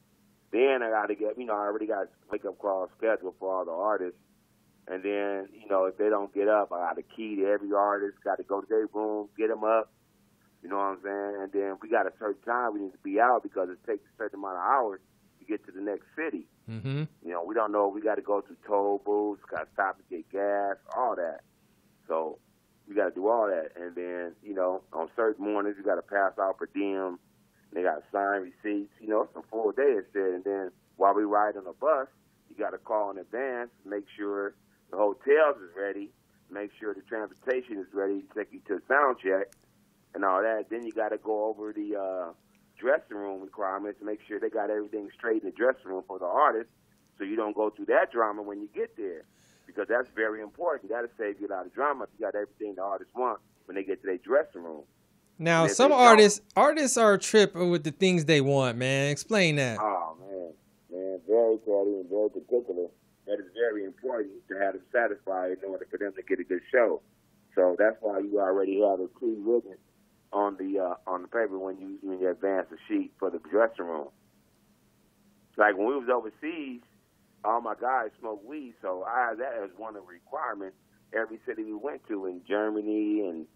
Then I got to get, I already got a wake-up call scheduled for all the artists. And then, if they don't get up, I got a key to every artist, got to go to their room, get them up. You know what I'm saying? And then we got a certain time we need to be out because it takes a certain amount of hours to get to the next city. Mm-hmm. We don't know. We got to go to toll booths, got to stop and get gas, all that. So we got to do all that. And then, on certain mornings, we got to pass out per diem. They got to sign receipts. It's a full day of shit. And then while we ride on the bus, you got to call in advance, make sure the hotels is ready, make sure the transportation is ready, take you to the sound check and all that. Then you got to go over the dressing room requirements to make sure they got everything straight in the dressing room for the artist so you don't go through that drama when you get there, because that's very important. That'll save you a lot of drama if you got everything the artist wants when they get to their dressing room. Now, some artists are tripping with the things they want, man. Explain that. Oh, man, very petty and very particular. That is very important to have them satisfied in order for them to get a good show. So that's why you already have a pre-written on the paper when you advance a sheet for the dressing room. Like when we was overseas, all my guys smoked weed, so I had that as one of the requirements. Every city we went to in Germany and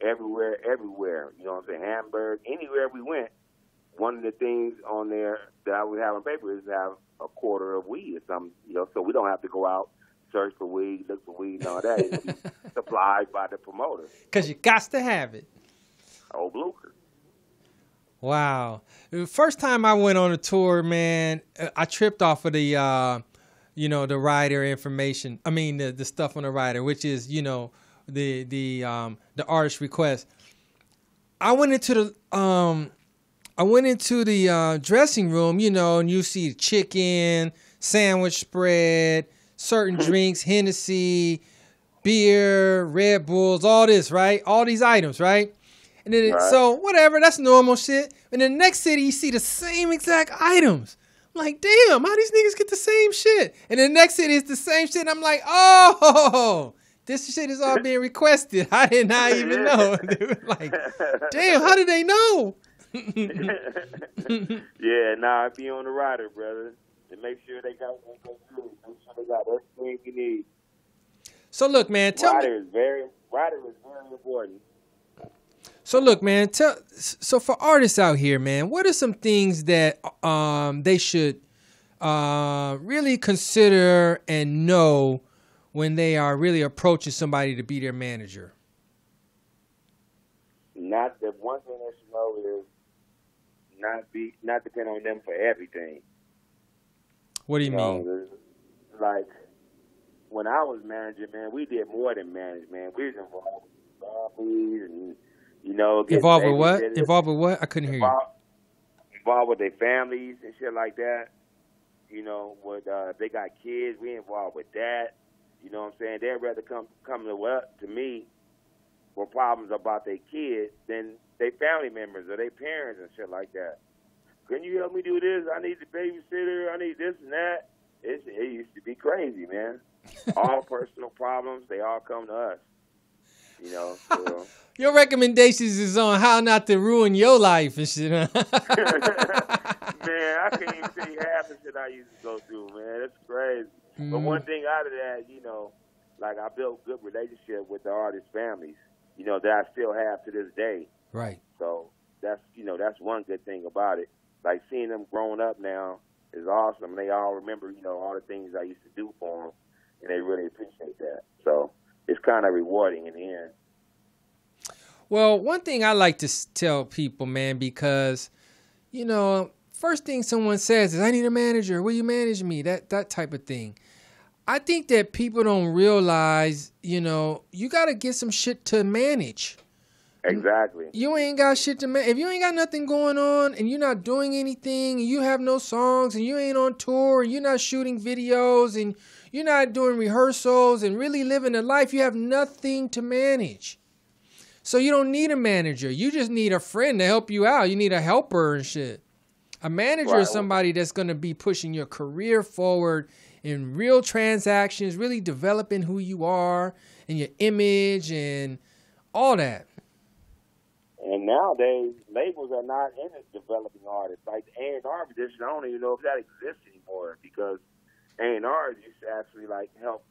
everywhere. You know what I'm saying? Hamburg, anywhere we went. One of the things on there that I would have on paper is to have a quarter of weed or something, so we don't have to go out, search for weed, look for weed and all that. It'll be supplied by the promoter. Because you got to have it. Old Blucher. Wow. The first time I went on a tour, man, I tripped off of the, the rider information. I mean, the stuff on the rider, which is, the artist request. I went into the dressing room, and you see chicken, sandwich spread, certain drinks, Hennessy, beer, Red Bulls, all this, right? All these items, right? And then, so whatever, that's normal shit. And in the next city, you see the same exact items. I'm like, damn, how these niggas get the same shit? And the next city is the same shit. And I'm like, oh, this shit is all being requested. I did not even know. Dude, like, damn, how did they know? Yeah, I be on the rider, brother, and make sure they got what they do. Make sure they got everything you need. So look, man, rider is very important. So look, man, so for artists out here, man, what are some things that they should really consider and know when they are really approaching somebody to be their manager? The one thing they should know is not depend on them for everything. What do you mean? Like when I was managing, man, we did more than manage, man. We was involved with families and involved with what? Involved with what? I couldn't hear you. Involved with their families and shit like that. With if they got kids, we involved with that. You know what I'm saying? They'd rather come to me for problems about their kids than their family members or their parents and shit like that. Can you help me do this? I need the babysitter. I need this and that. It used to be crazy, man. All personal problems, they all come to us. So. Your recommendations is on how not to ruin your life and shit, huh? Man, I can't even tell you half the shit I used to go through, man. It's crazy. But one thing out of that, like I built good relationship with the artists' families, that I still have to this day. Right. So that's one good thing about it. Like seeing them growing up now is awesome. They all remember, all the things I used to do for them, and they really appreciate that. So it's kind of rewarding in the end. Well, one thing I like to tell people, man, because, first thing someone says is, I need a manager. Will you manage me? That type of thing. I think that people don't realize, you got to get some shit to manage. Exactly. You ain't got shit to manage. If you ain't got nothing going on and you're not doing anything and you have no songs and you ain't on tour and you're not shooting videos and you're not doing rehearsals and really living a life, you have nothing to manage. So you don't need a manager. You just need a friend to help you out. You need a helper and shit. A manager is somebody that's going to be pushing your career forward in real transactions, really developing who you are and your image and all that. And nowadays, labels are not in it developing artists. Like the A&R position, I don't even know if that exists anymore, because A&R used to actually like help,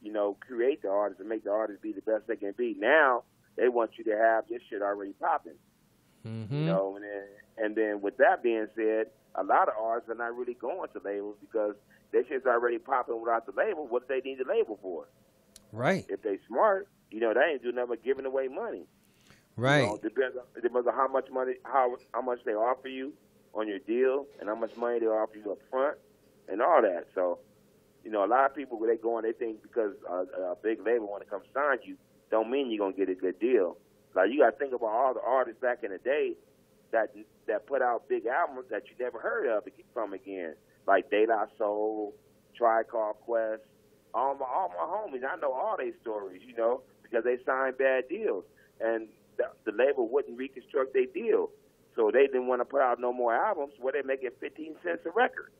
you know, create the artist and make the artist be the best they can be. Now they want you to have this shit already popping. Mm-hmm. You know, and then with that being said, a lot of artists are not really going to labels because their shit's already popping without the label. What do they need the label for? Right. If they smart, you know, they ain't doing nothing but giving away money. Right. You know, depends on how much money, how much they offer you on your deal, and how much money they offer you up front, and all that. So, you know, a lot of people, when they go on, they think because a big label want to come sign you, don't mean you're gonna get a good deal. Like, you got to think about all the artists back in the day that put out big albums that you never heard of from again, like De La Soul, Tribe Called Quest. All my homies, I know all their stories, you know, because they signed bad deals, and the label wouldn't reconstruct their deal, so they didn't want to put out no more albums where they make it 15 cents a record.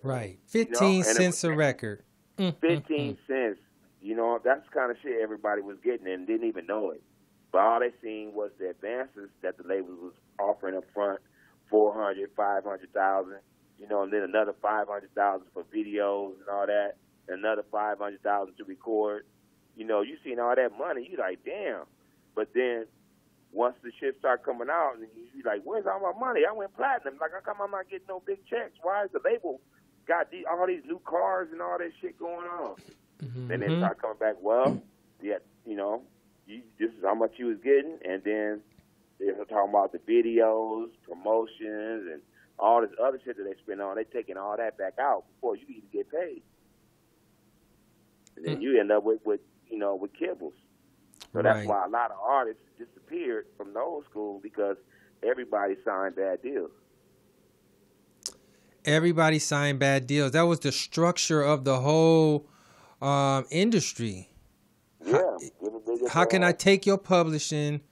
Right, 15 cents a record. 15 cents. You know, that's the kind of shit everybody was getting and didn't even know it. But all they seen was the advances that the label was offering up front, 400, 500,000, you know, and then another 500,000 for videos and all that, and another 500,000 to record. You know, you seen all that money, you like, damn. But then once the shit start coming out, and you like, where's all my money? I went platinum. Like, how come I'm not getting no big checks? Why is the label got all these new cars and all that shit going on? Mm-hmm. Then they start coming back, well, yeah, you know, this is how much you was getting, and then they're talking about the videos, promotions, and all this other shit that they spend on. They taking all that back out before you even get paid, and then you end up with you know, with kibbles. So that's why a lot of artists disappeared from the old school, because everybody signed bad deals. Everybody signed bad deals. That was the structure of the whole industry. Yeah. How can I take your publishing?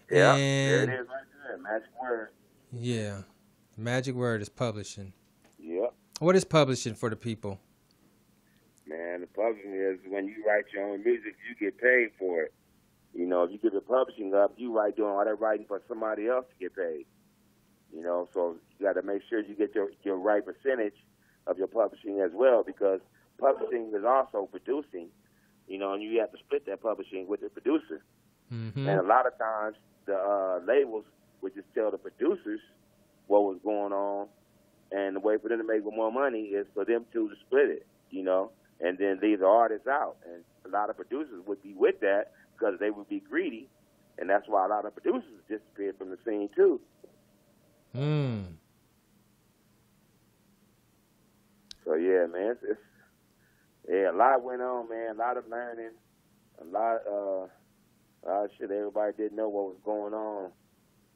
Yeah, and there it is right there. Magic word. Yeah. Magic word is publishing. Yep. What is publishing for the people? Man, the publishing is when you write your own music, you get paid for it. You know, if you get the publishing up, you doing all that writing for somebody else to get paid. You know, so you got to make sure you get your right percentage of your publishing as well, because publishing is also producing. You know, and you have to split that publishing with the producer. Mm-hmm. And a lot of times the labels would just tell the producers what was going on, and the way for them to make more money is for them two to split it, you know, and then leave the artists out. And a lot of producers would be with that because they would be greedy, and that's why a lot of producers disappeared from the scene too. So yeah, man, a lot went on, man. A lot of learning, a lot of shit. Everybody didn't know what was going on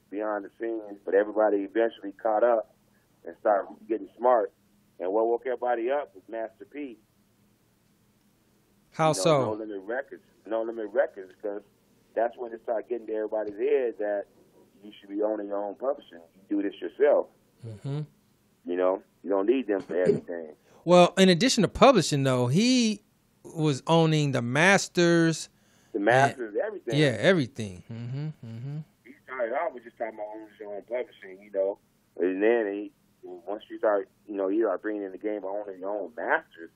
behind the scenes, but everybody eventually caught up and started getting smart. And what woke everybody up was Master P. How so? No Limit Records, because that's when it started getting to everybody's head that you should be owning your own publishing. You do this yourself. Mm-hmm. You know, you don't need them for everything. Well, in addition to publishing, though, he was owning the masters. The masters, everything. Yeah, everything. Mm-hmm, mm-hmm. He started off with just talking about owning your own publishing, you know. And then once you start, you know, you start bringing in the game of owning your own masters,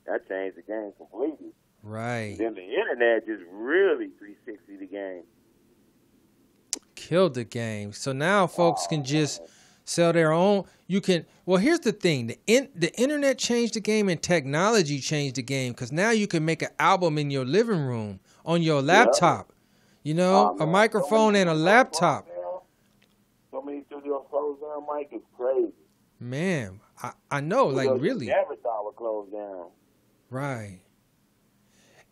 that changed the game completely. Right. Then the internet just really 360 the game. Killed the game. So now folks can just sell their own. You can. Well, here's the thing: the internet changed the game, and technology changed the game. Because now you can make an album in your living room on your laptop. You know, a microphone and a laptop. So many studios closed down, Mike. It's crazy. Man, I know, like really. Never thought would close down. Right.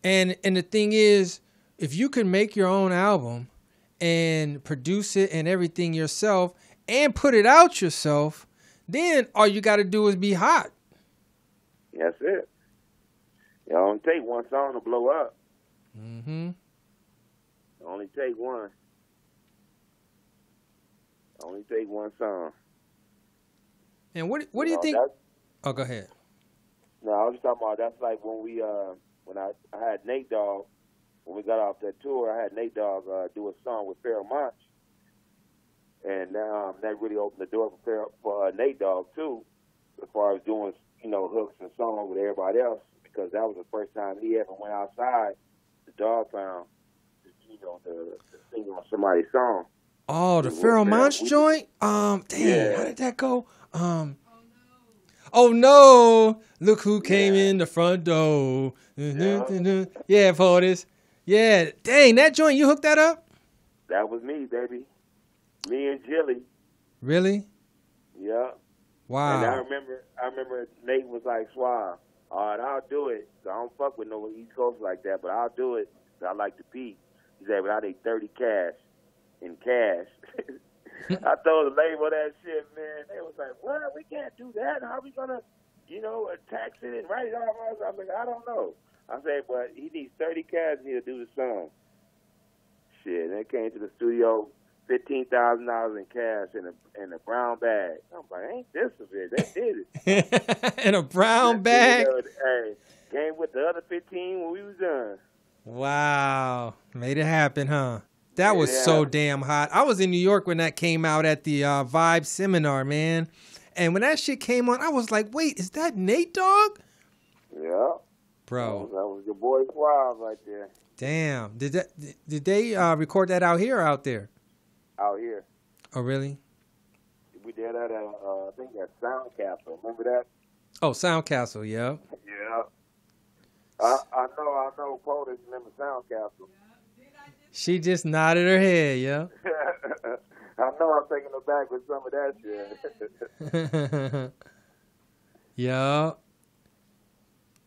And the thing is, if you can make your own album and produce it and everything yourself and put it out yourself, then all you got to do is be hot. That's it. You don't take one song to blow up. Mm-hmm. Only take one. Only take one song. And what do you think? Oh, go ahead. No, I was just talking about that's like when we when I had Nate Dogg, when we got off that tour, I had Nate Dogg do a song with Pharcyde. And that really opened the door for Nate Dogg too, as far as doing, you know, hooks and songs with everybody else, because that was the first time he ever went outside the Dogg Pound, you know, to sing on somebody's song. Oh, the Pharcyde joint? Damn, Yeah. How did that go? Oh no, look who came in the front door. Yeah, POTUS. Yeah, dang, that joint, you hooked that up? That was me, baby. Me and Jilly. Really? Yeah. Wow. And I remember Nate was like, Suave, all right, I'll do it. So I don't fuck with no East Coast like that, but I'll do it. I like to peak. He said, but I need 30 cash in cash. I told the label that shit, man. They was like, what? We can't do that. How are we going to, you know, tax it and write it off? I was like, I don't know. I said, but he needs 30 cash and he'll do the song. Shit, and they came to the studio, $15,000 in cash in a brown bag. I'm like, ain't this a bit? They did it. In a brown bag? Hey, came with the other 15 when we was done. Wow. Made it happen, huh? That was so damn hot. I was in New York when that came out at the Vibe seminar, man. And when that shit came on, I was like, wait, is that Nate Dogg? Yeah. Bro. That was your boy Suave right there. Damn. Did they record that out here or out there? Out here. Oh, really? We did that at, I think at Sound Castle. Remember that? Oh, Sound Castle, yeah. Yeah. I know POTUS remember Sound Castle. She just nodded her head, yeah. I know I'm taking her back with some of that shit. Yeah.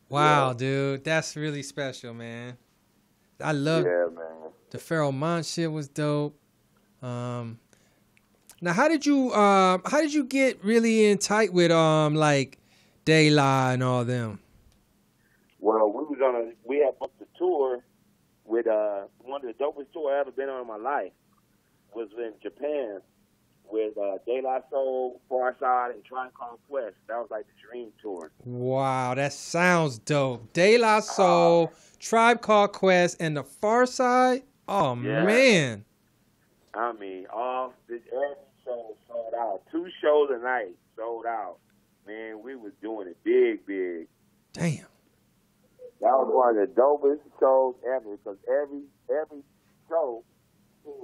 Wow, dude. That's really special, man. I love man. The Pharcyde shit was dope. Now how did you get really in tight with like De La and all them? Well, we had booked a tour with one of the dopest tours I ever been on in my life. Was in Japan with De La Soul, Pharcyde, and Tribe Called Quest. That was like the dream tour. Wow, that sounds dope. De La Soul, Tribe Called Quest, and the Pharcyde. Oh man. I mean, every show sold out. 2 shows a night sold out. Man, we was doing it big. Damn. That was one of the dopest shows ever, because every show,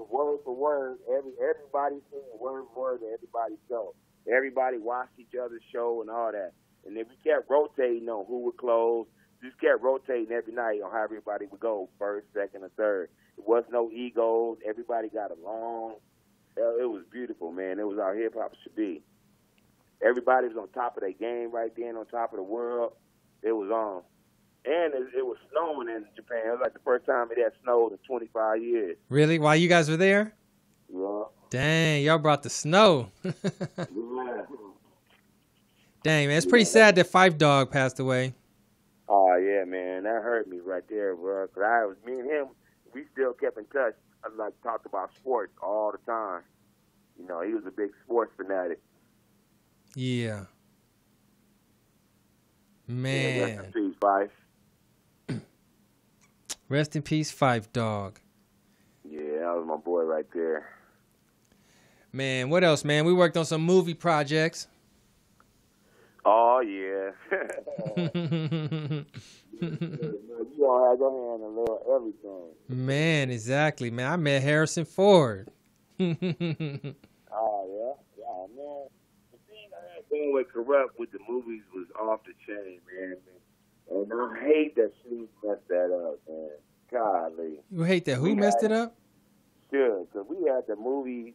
word for word, everybody sing word for word to everybody's show. Everybody watched each other's show and all that. And then we kept rotating on who would close. Just kept rotating every night on how everybody would go, first, second, or third. There was no egos. Everybody got along. It was beautiful, man. It was how hip-hop should be. Everybody was on top of their game right then, on top of the world. It was on. And it was snowing in Japan. It was like the first time it had snowed in 25 years. Really? While you guys were there? Yeah. Dang, y'all brought the snow. Yeah. Dang, man. It's pretty sad that Phife Dawg passed away. Oh, yeah, man. That hurt me right there, bro. Because me and him, we still kept in touch. I talked about sports all the time. You know, he was a big sports fanatic. Yeah. Man. Yeah, rest in peace, Phife. Rest in peace, Phife Dawg. Yeah, that was my boy right there. Man, what else, man? We worked on some movie projects. Oh, yeah. You all had your hand in a little everything. Man, exactly, man. I met Harrison Ford. Oh, yeah? Yeah, man. The thing I had going with Corrupt with the movies was off the chain, man. And I hate that she messed that up, man. Golly. You hate that? Who messed it up? Sure, because we had the movie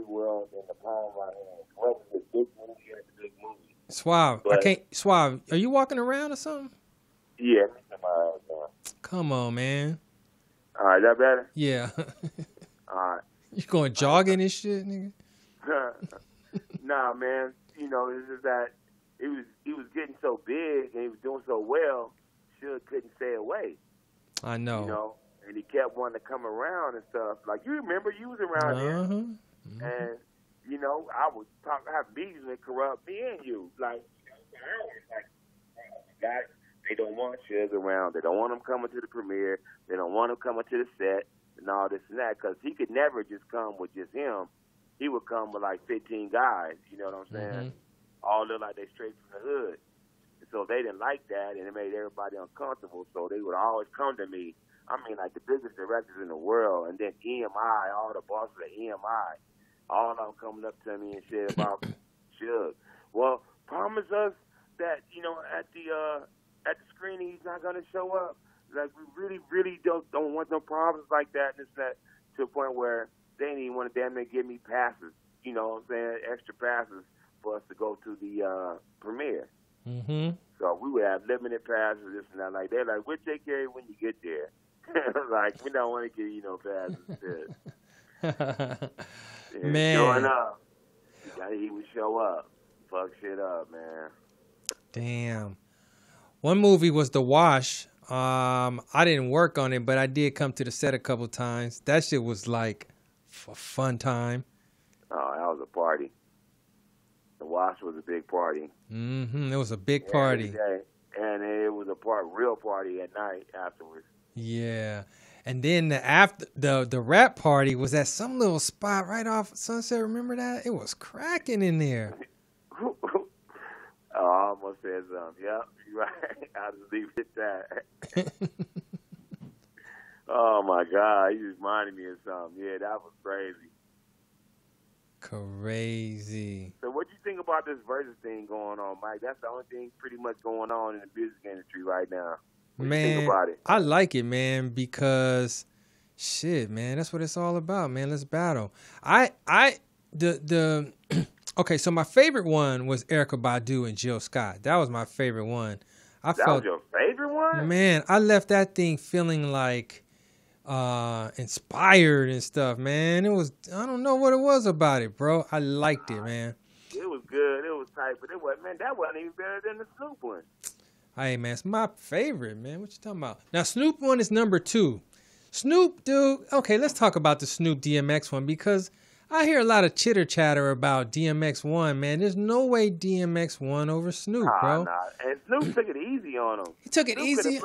world in the palm of our hands. What was the big movie? Had the big movie. Suave. But, Suave, are you walking around or something? Yeah, let me turn my eyes down. Come on, man. All right, that better? Yeah. All right. You going jogging and shit, nigga? Nah, man. You know, it's just that he was getting so big and he was doing so well, Suge couldn't stay away. I know. You know, and he kept wanting to come around and stuff. Like, you remember you was around there, and you know, I would have meetings with Corrupt, me and you, like guys, they don't want Suge around. They don't want him coming to the premiere. They don't want him coming to the set and all this and that, because he could never just come with just him. He would come with like 15 guys. You know what I'm saying? All look like they straight from the hood. So they didn't like that, and it made everybody uncomfortable. So they would always come to me. I mean, like the biggest directors in the world, and then EMI, all the bosses at EMI, all of them coming up to me and shit about Suge. Well, promise us that, you know, at the screening he's not gonna show up. Like, we really don't want no problems like that and this that, to a point where they didn't even want to damn near give me passes. You know what I'm saying? Extra passes for us to go to the premiere. So we would have limited passes, this and that. Like, they're like, we'll take care of it when you get there. Like, we don't want to give you no passes. Man. Showing up. He would show up. Fuck shit up, man. Damn. One movie was The Wash. I didn't work on it, but I did come to the set a couple times. That shit was like a fun time. Oh, that was a party. The Wash was a big party. It was a big party. And it was a real party at night afterwards. Yeah. And then the rap party was at some little spot right off Sunset. Remember that? It was cracking in there. Oh, I almost said something. Yep, you're right. I'll just leave it at that. Oh, my God. You reminded me of something. Yeah, that was crazy. Crazy. So what you think about this versus thing going on, Mike? That's the only thing pretty much going on in the music industry right now. What do you think about it? I like it, man, because shit, man, that's what it's all about, man. Let's battle. Okay, so my favorite one was Erykah Badu and Jill Scott. That was my favorite one. That was your favorite one? Man, I left that thing feeling like inspired and stuff, man. It was, I don't know what it was about it, bro. I liked it, man. It was good. It was tight, but it wasn't, man, that wasn't even better than the Snoop one. Hey, man, it's my favorite, man. What you talking about? Now, Snoop one is number 2. Snoop, dude. Okay, let's talk about the Snoop DMX one, because I hear a lot of chitter chatter about DMX 1, man. There's no way DMX 1 over Snoop, bro. Nah. And Snoop took it easy on him. He took it easy.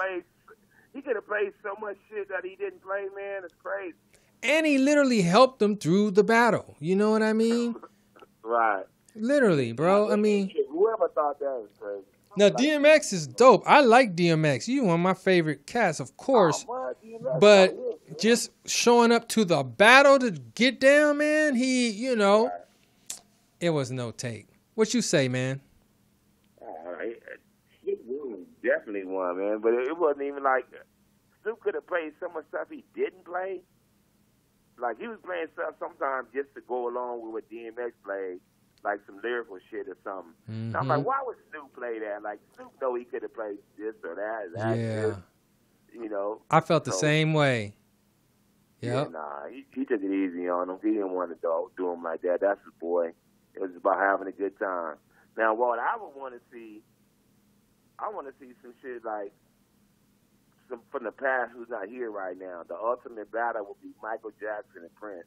He could have played so much shit that he didn't play, man. It's crazy. And he literally helped them through the battle. You know what I mean? Right. Literally, bro. I mean, whoever thought that was crazy. Now, DMX is dope. I like DMX. You one of my favorite cats, of course. But just showing up to the battle to get down, man, he, you know, it was no take. What you say, man? Definitely won, man. But it wasn't even like Snoop could have played so much stuff he didn't play. Like, he was playing stuff sometimes just to go along with what DMX played, like some lyrical shit or something. And I'm like, why would Snoop play that? Like, Snoop know he could have played this or that. This, you know. I felt the same way. Yep. Yeah, nah, he took it easy on him. He didn't want to do him like that. That's his boy. It was about having a good time. Now, what I would want to see, I want to see some shit like some from the past who's not here right now. The ultimate battle would be Michael Jackson and Prince.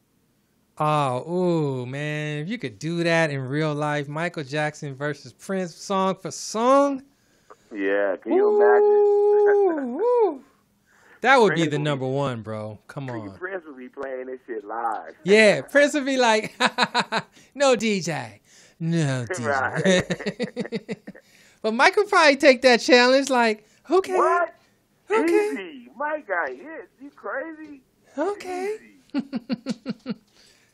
Oh, ooh, man. If you could do that in real life, Michael Jackson versus Prince, song for song. Yeah, can you imagine? That would be the number one, bro. Come on. Prince would be playing this shit live. Yeah, Prince would be like, no DJ. No DJ. Right. But Mike would probably take that challenge like, okay. What? Okay. Easy. Mike got hit. You crazy? Okay.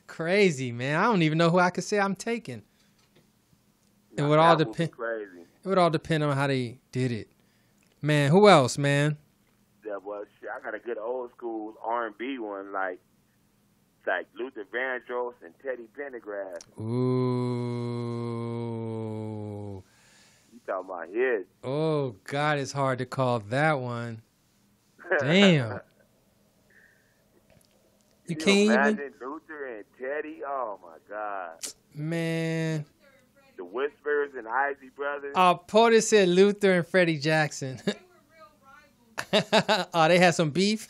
Crazy, man. I don't even know who I could say I'm taking. It would all depend. It would all depend on how they did it. Man, who else, man? Yeah, well, shit, I got a good old school R&B one, like Luther Vandross and Teddy Pendergrass. Ooh. You talking about hits? Oh God, it's hard to call that one. Damn. You can't imagine Luther and Teddy? Oh my God. Man. The Whispers and Isley Brothers. Oh, Porter said Luther and Freddie Jackson. They were real rivals. Oh, they had some beef?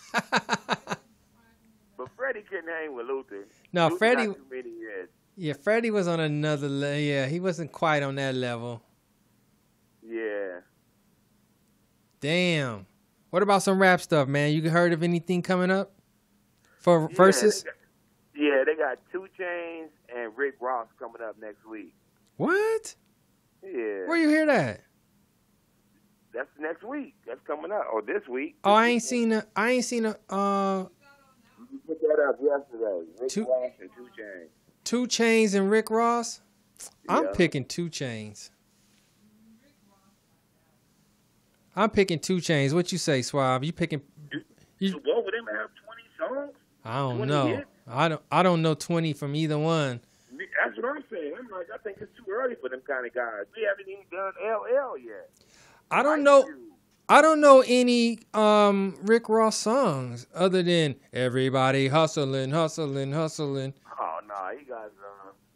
Freddie couldn't hang with Luther. No, Luther Freddie. got too many hits. Yeah, Freddie was on another level. Yeah, he wasn't quite on that level. Yeah. Damn. What about some rap stuff, man? You heard of anything coming up for verses? They got 2 Chainz and Rick Ross coming up next week. What? Yeah. Where you hear that? That's next week. That's coming up. Or this week. Oh, I ain't seen a. You put that up yesterday. Rick 2 Ross and 2 Chainz. 2 Chainz and Rick Ross. I'm Yeah. picking 2 Chainz. I'm picking 2 Chainz. What you say, Suave? You picking? So both of them have 20 songs? I don't 20 know. hits? I don't know 20 from either one. That's what I'm saying. I'm like, I think it's too early for them kind of guys. We haven't even done LL yet. I don't Ice know. Cube. I don't know any Rick Ross songs other than "Everybody Hustling, Hustling, Hustling." Oh, no, he got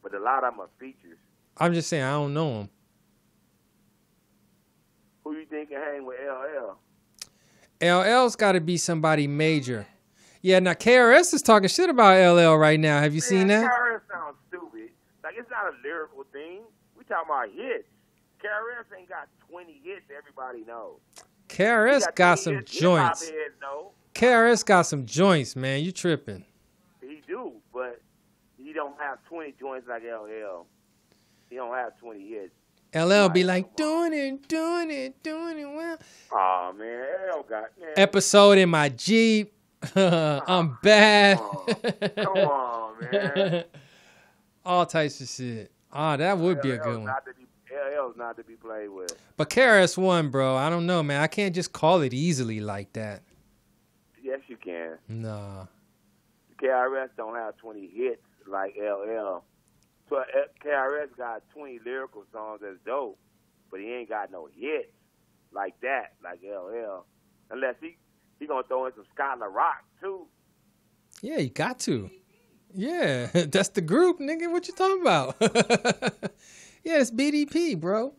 but a lot of them are features. I'm just saying I don't know him. Who you think can hang with LL? LL's got to be somebody major. Yeah, now KRS is talking shit about LL right now. Have you seen that? KRS sounds stupid. Like, it's not a lyrical thing. We talking about hits. KRS ain't got 20 hits everybody knows. KRS got some 20 hits joints. hip-hop heads know. KRS got some joints, man. You tripping. He do, but he don't have 20 joints like LL. He don't have 20 hits. LL be like, doing it well. Oh, man, LL got, man. Episode in my Jeep. I'm bad. Come on, man. All types of shit. Oh, that would be a good one. LL's not to be played with. But KRS won, bro. I don't know, man. I can't just call it easily like that. Yes, you can. Nah. KRS don't have 20 hits like LL. So KRS got 20 lyrical songs that's dope, but he ain't got no hits like that, like LL. Unless he gonna throw in some Scott LaRock too. Yeah, you got to. Yeah, that's the group, nigga. What you talking about? Yeah, it's BDP, bro.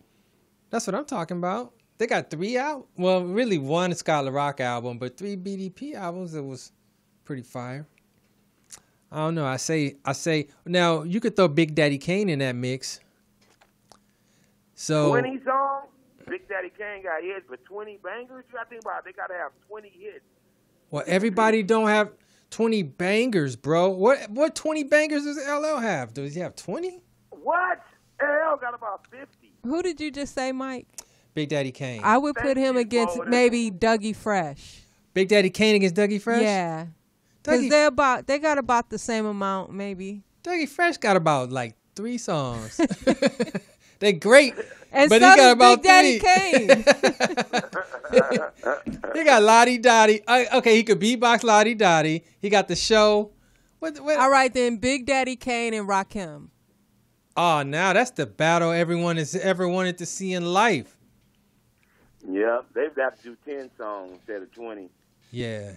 That's what I'm talking about. They got 3 out. Well, really 1 Scott LaRock album, but 3 BDP albums. It was pretty fire. I don't know. I say. Now you could throw Big Daddy Kane in that mix. So 20 songs. Big Daddy Kane got hits, but 20 bangers. You gotta think about it. They gotta have 20 hits. Well, everybody don't have 20 bangers, bro. What 20 bangers does LL have? Does he have 20? What? LL got about 50. Who did you just say, Mike? Big Daddy Kane. I would put him against maybe Dougie Fresh. Big Daddy Kane against Dougie Fresh? Yeah. Because they got about the same amount, maybe. Dougie Fresh got about like 3 songs. They great, and but so he got about Big 3. Daddy Kane. He got Lottie Dottie. Okay, he could beatbox Lottie Dottie. He got the show. What? All right, then Big Daddy Kane and Rakim. Oh, now that's the battle everyone has ever wanted to see in life. Yep, they've got to do 10 songs instead of 20. Yeah.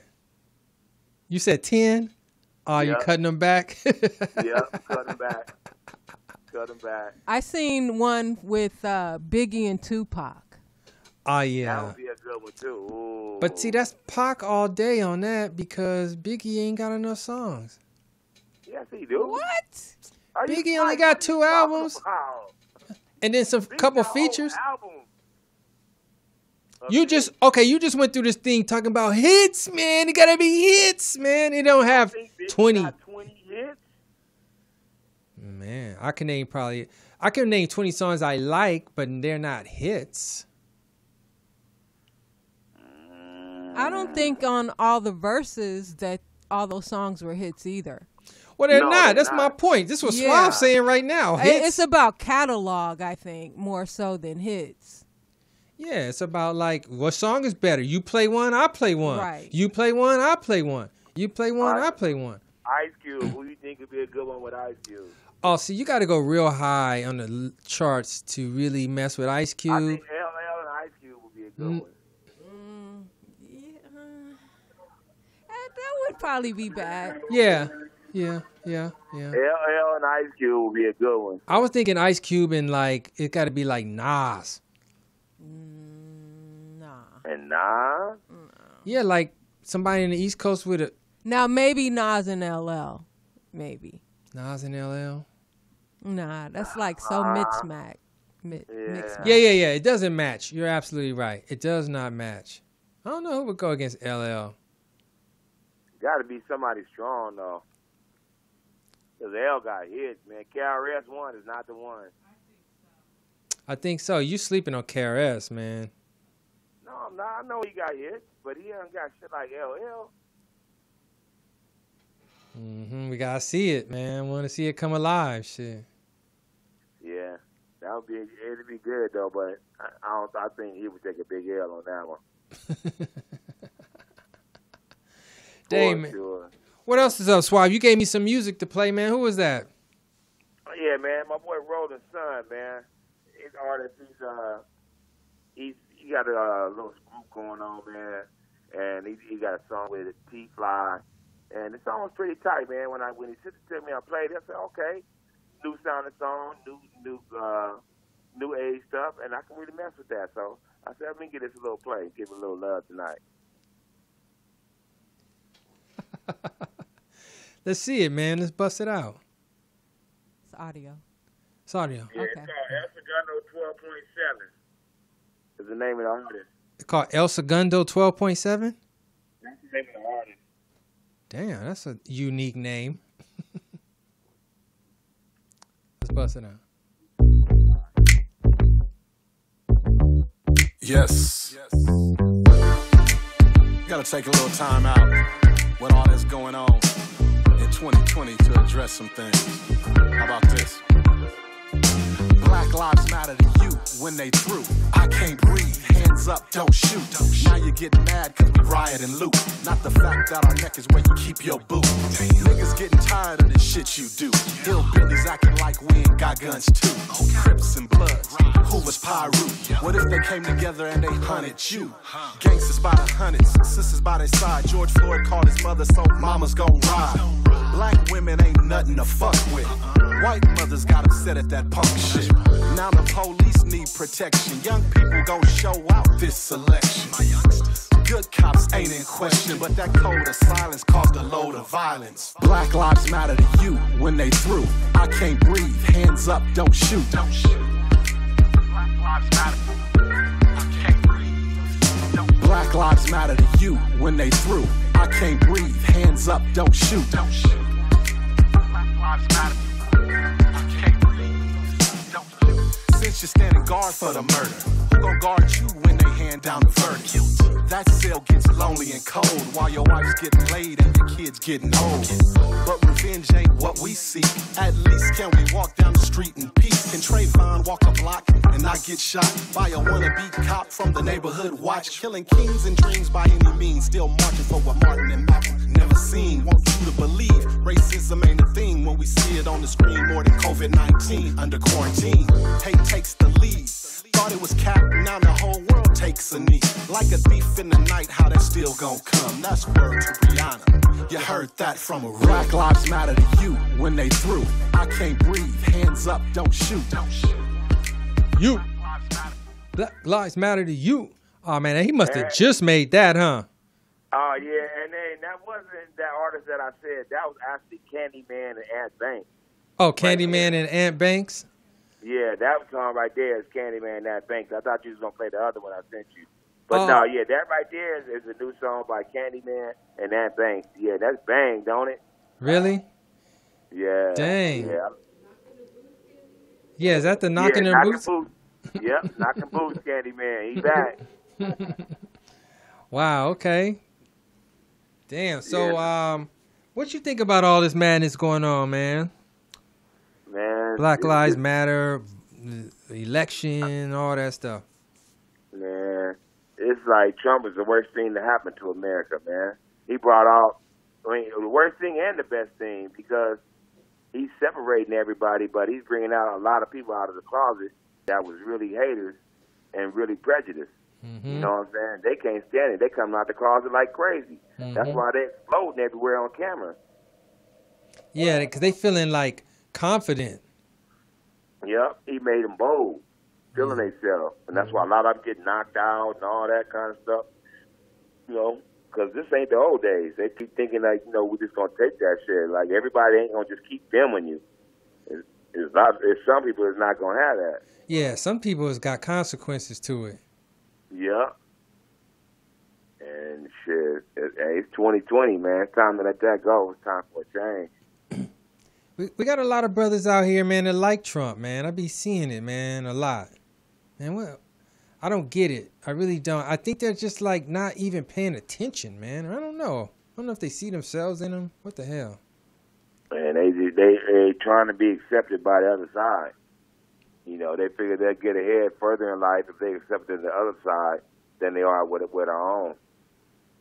You said 10? Oh, Yep. you cutting them back? Yep, cut them back. Cut them back. I seen one with Biggie and Tupac. Oh, That yeah. would be a good one, too. Ooh. But see, that's Pac all day on that because Biggie ain't got enough songs. Yes, he do. What? Are you Biggie only right? got What 2 you talking albums. about? And then some Biggie couple got a whole features. album. You just went through this thing talking about hits, man. It gotta be hits, man. It don't have Think Biggie 20. got 20 hits? Man, I can name 20 songs I like, but they're not hits. I don't think on all the verses that all those songs were hits either. Well, they're No, not. they're That's my not. point. This was Yeah. Suave saying right now. Hits. It's about catalog, I think, more so than hits. Yeah, it's about like what song is better. You play one, I play one. Right. You play one, I play one. You play one, Right. I play one. Ice Cube. Who you think would be a good one with Ice Cube? Oh, see, you got to go real high on the charts to really mess with Ice Cube. I think LL and Ice Cube would be a good one. That would probably be bad. Yeah. LL and Ice Cube would be a good one. I was thinking Ice Cube and like it got to be like Nas. Nah. And nah. Yeah, like somebody in the East Coast with a Now maybe Nas and LL, maybe. Nas and LL. Nah, that's like so mix-mac. Mix-mac. Yeah. It doesn't match. You're absolutely right. It does not match. I don't know who would go against LL. Got to be somebody strong though. Cause L got hits, man. KRS-One is not the one. I think so. You sleeping on KRS, man. No, I'm not. I know he got hits, but he ain't got shit like LL. We gotta see it, man. Want to see it come alive, shit. Yeah, it'd be good though, but I think he would take a big L on that one. Damn. Sure. What else is up, Suave? You gave me some music to play, man. Who was that? Oh, yeah, man, my boy Rolling Son, man. His artist, he got a little group going on, man, and he got a song with T-Fly. And the song was pretty tight, man. When he said to me, I played it. I said, okay, new sounding song, new age stuff, and I can really mess with that. So I said, let me give this a little play, give it a little love tonight. Let's see it, man. Let's bust it out. It's audio. It's audio. Yeah, Okay. it's called El Segundo 12.7. Is the name of the artist. It's called El Segundo 12.7? That's the name of the artist. Damn, that's a unique name. Let's bust it out. Yes. Gotta take a little time out with all that's going on in 2020 to address some things. How about this? Black lives matter to you when they through. I can't breathe, hands up, don't shoot. Now you're getting mad cause we riot and loot. Not the fact that our neck is where you keep your boot. Niggas getting tired of the shit you do. Hillbillies acting like we ain't got guns too. Crips and Bloods, who was Pyru? What if they came together and they hunted you? Gangsters by the hundreds, sisters by their side. George Floyd called his mother, so mama's gon' ride. Black women ain't nothing to fuck with. White mothers got upset at that punk shit. Now the police need protection. Young people gon' show out this selection. Good cops ain't in question, but that code of silence caused a load of violence. Black lives matter to you when they through. I can't breathe, hands up, don't shoot. Black lives matter. I can't breathe. Black lives matter to you when they through. I can't breathe, hands up, don't shoot. Black lives matter. I can't breathe. Don't shoot. Since you're standing guard for the murder, who gon' guard you when they hand down the verdict? That cell gets lonely and cold while your wife's getting laid and your kids getting old. But revenge ain't what we seek. At least can we walk down the street in peace? Can Trayvon walk a block and not get shot by a wannabe cop from the neighborhood watch? Killing kings and dreams by any means. Still marching for what Martin and Malcolm never seen. Want you to believe racism ain't a thing when we see it on the screen more than COVID-19 under quarantine. Hate takes the lead. Thought it was cap, now the whole world takes a knee. Like a thief in the night, how that still gon' come? That's word to Rihanna. You heard that from a Black lives matter to you when they through. I can't breathe, hands up, don't shoot. You. Black lives matter to you. Oh, man, he must have just made that, huh? Oh, yeah, and then that wasn't that artist that I said. That was actually Candyman and Ant Banks. Oh, Candyman and Ant Banks? Yeah, that song right there is Candyman and Ant Banks. I thought you was going to play the other one I sent you. But no, yeah, that right there is a new song by Candyman and Ant Banks. Yeah, that's bang, don't it? Really? Yeah. Dang. Yeah, yeah, is that the knocking their boots? Yep, knocking boots, Candyman. He back. Wow, okay. Damn, so what you think about all this madness going on, man? Man. Black Lives Matter, election, all that stuff. Man, it's like Trump is the worst thing to happen to America, man. He brought out, the worst thing and the best thing, because he's separating everybody, but he's bringing out a lot of people out of the closet that was really haters and really prejudiced. Mm-hmm. You know what I'm saying? They can't stand it. They come out the closet like crazy. Mm-hmm. That's why they're exploding everywhere on camera. Yeah, because they feeling like confident. Yep, he made them bold, feeling themselves. And that's why a lot of them get knocked out and all that kind of stuff. You know, because this ain't the old days. They keep thinking like, you know, we're just gonna take that shit. Like everybody ain't gonna just keep filming you. It's not. It's some people is not gonna have that. Yeah, some people has got consequences to it. Yeah. And shit, it's 2020, man. It's time to let that go. It's time for a change. We got a lot of brothers out here, man, that like Trump, man. I be seeing it, man, a lot. Man, well, I don't get it. I really don't. I think they're just like not even paying attention, man. I don't know. I don't know if they see themselves in them. What the hell? And they trying to be accepted by the other side. You know, they figure they'll get ahead further in life if they accepted the other side than they are with our own.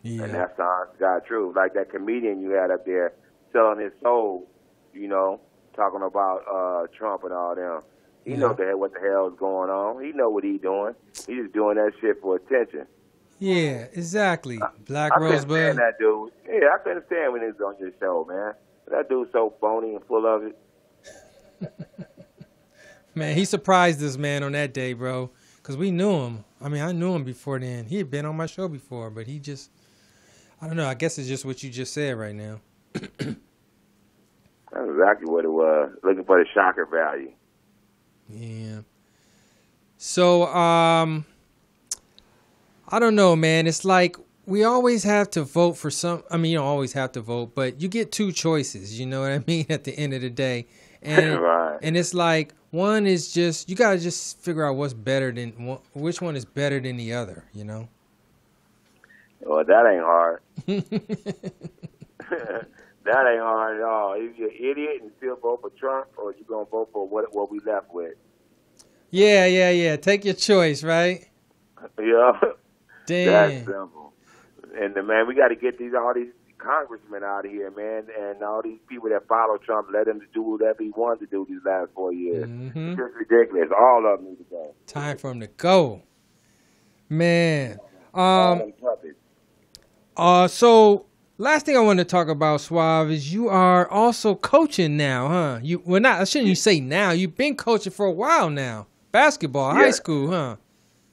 Yeah. And that's the honest God truth. Like that comedian you had up there selling his soul, you know, talking about Trump and all them. He knows what the hell is going on. He know what he doing. He's just doing that shit for attention. Yeah, exactly. Black I Rosebud. couldn't stand that dude. Yeah, I couldn't stand when he was on your show, man. That dude's so phony and full of it. Man, he surprised us, man, on that day, bro. Because we knew him. I mean, I knew him before then. He had been on my show before, but he just, I don't know. I guess it's just what you just said right now. That's exactly what it was. Looking for the shocker value. Yeah. So, I don't know, man. It's like we always have to vote for some. I mean, you don't always have to vote, but you get two choices. You know what I mean? At the end of the day. And, right. And it's like one is just, you got to just figure out what's better than, which one is better than the other, you know? Well, that ain't hard. That ain't hard at all. If you're an idiot and still vote for Trump, or you going to vote for what we left with. Yeah. Take your choice, right? Yeah. Damn. That's simple. And, man, we got to get all these congressmen out of here, man, and all these people that follow Trump, let him do whatever he wanted to do these last 4 years. Mm-hmm. It's just ridiculous. All of them need to go. Time for him to go. Man. So last thing I want to talk about, Suave, is you are also coaching now, huh? I shouldn't say now. You've been coaching for a while now. Basketball, high school, huh?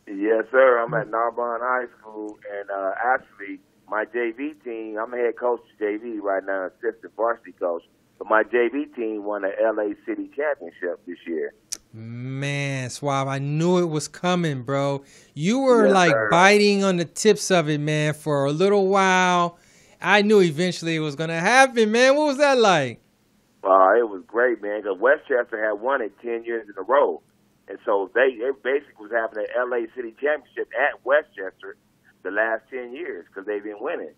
Yes, sir. I'm at Narbonne High School, and actually, my JV team, I'm a head coach of JV right now, assistant varsity coach. But my JV team won the LA City Championship this year. Man, Suave, I knew it was coming, bro. You were biting on the tips of it, man, for a little while. I knew eventually it was going to happen, man. What was that like? It was great, man, because Westchester had won it 10 years in a row. And so they basically was having the LA City Championship at Westchester the last 10 years because they've been winning.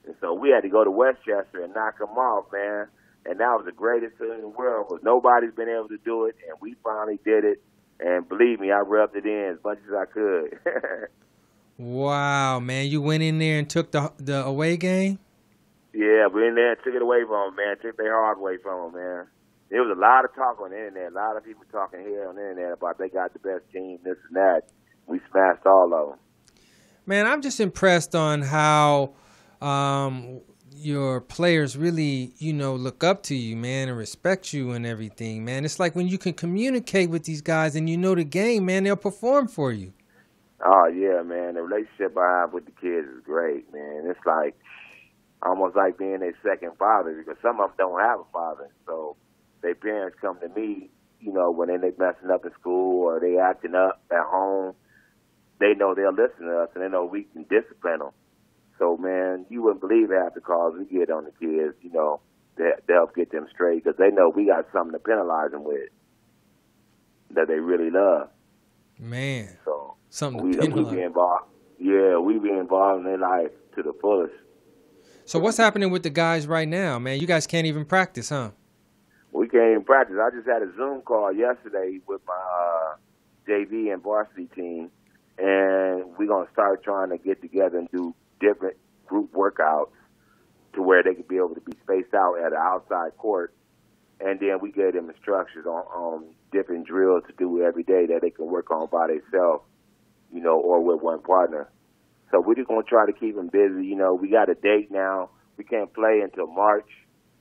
And so we had to go to Westchester and knock them off, man. And that was the greatest thing in the world because nobody's been able to do it, and we finally did it. And believe me, I rubbed it in as much as I could. Wow, man. You went in there and took the away game? Yeah, we in there and took it away from them, man. Took their hard away from them, man. There was a lot of talk on the internet, a lot of people talking here on the internet about they got the best team, this and that. We smashed all of them. Man, I'm just impressed on how your players really, look up to you, man, and respect you and everything, man. It's like when you can communicate with these guys and you know the game, man, they'll perform for you. Oh, yeah, man. The relationship I have with the kids is great, man. It's like almost like being their second father because some of them don't have a father. So their parents come to me, when they messing up in school or they acting up at home. They know they'll listen to us, and they know we can discipline them. So, man, you wouldn't believe half the calls we get on the kids, to help get them straight because they know we got something to penalize them with that they really love. Man, so something to penalize. We be involved. Yeah, we be involved in their life to the fullest. So what's happening with the guys right now, man? You guys can't even practice, huh? We can't even practice. I just had a Zoom call yesterday with my JV and varsity team. And we're going to start trying to get together and do different group workouts to where they could be able to be spaced out at an outside court. And then we gave them instructions on different drills to do every day that they can work on by themselves, or with one partner. So we're just going to try to keep them busy. We got a date now. We can't play until March.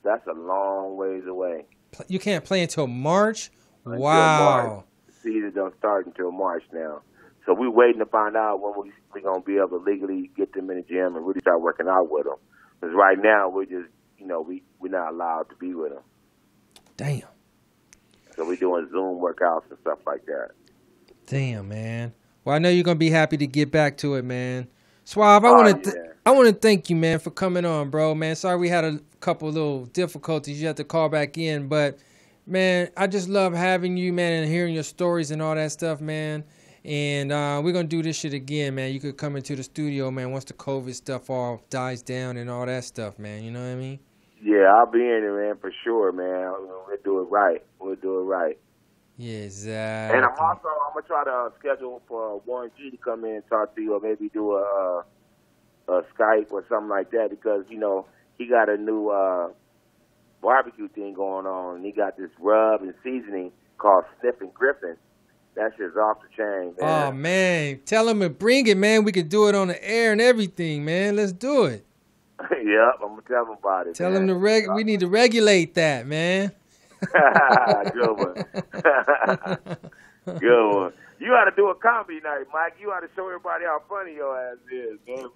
That's a long ways away. You can't play until March? Wow. March. The season don't start until March now. So we're waiting to find out when we're going to be able to legally get them in the gym and really start working out with them. Because right now, we're just, we're not allowed to be with them. Damn. So we're doing Zoom workouts and stuff like that. Damn, man. Well, I know you're going to be happy to get back to it, man. Suave, I want to thank you, man, for coming on, bro, man. Sorry we had a couple little difficulties. You had to call back in. But, man, I just love having you, man, and hearing your stories and all that stuff, man. And we're going to do this shit again, man. You could come into the studio, man, once the COVID stuff all dies down and all that stuff, man. You know what I mean? Yeah, I'll be in there, man, for sure, man. We'll do it right. We'll do it right. Yeah, exactly. And I'm going to try to schedule for Warren G to come in and talk to you, or maybe do a Skype or something like that, because, he got a new barbecue thing going on. And he got this rub and seasoning called Sniffin' Griffin. That shit's off the chain, man. Oh, man. Tell him to bring it, man. We could do it on the air and everything, man. Let's do it. Yep, I'm going to tell him about it. Tell him we need to regulate that, man. Good one. Good one. You ought to do a comedy night, Mike. You ought to show everybody how funny your ass is, man.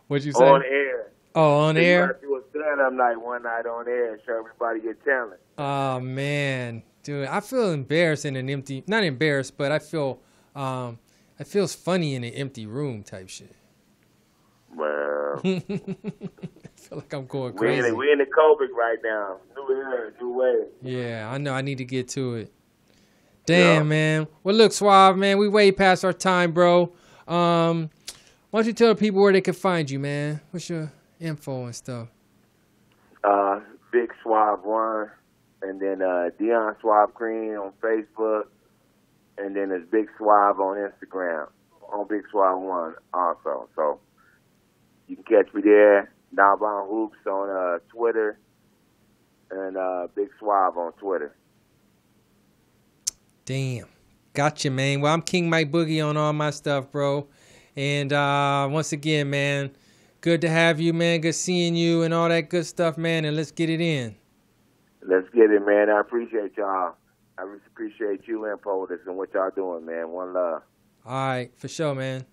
What'd you say? On air. Oh, on air? You ought to do a stand-up night one night on air and show everybody your talent. Oh, man. Dude, I feel embarrassed in an empty, not embarrassed, but I feel, it feels funny in an empty room type shit. Well, I feel like I'm going crazy. We in the COVID right now. New era, new way. Yeah, I know. I need to get to it. Damn, man. Well, look, Suave, man, we way past our time, bro. Why don't you tell people where they can find you, man? What's your info and stuff? Big Suave 1, and then Deon Suave Cream on Facebook, and then there's Big Suave on Instagram, on Big Suave 1 also. So you can catch me there. Nalbound Hoops on Twitter, and Big Suave on Twitter. Damn. Gotcha, man. Well, I'm King Mike Boogie on all my stuff, bro. And once again, man, good to have you, man. Good seeing you and all that good stuff, man. And let's get it in. Let's get it, man. I appreciate y'all. I really appreciate you and POTUS and what y'all doing, man. One love. All right, for sure, man.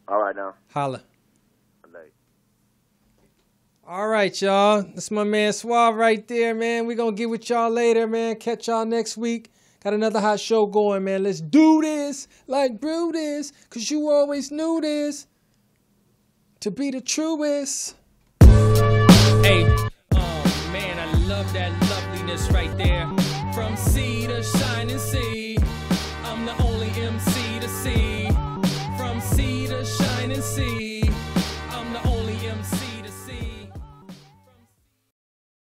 All right, now. Holla. All right, y'all. That's my man Suave right there, man. We're going to get with y'all later, man. Catch y'all next week. Got another hot show going, man. Let's do this like brew this, because you always knew this to be the truest. Hey, oh, man, I love that loveliness right there.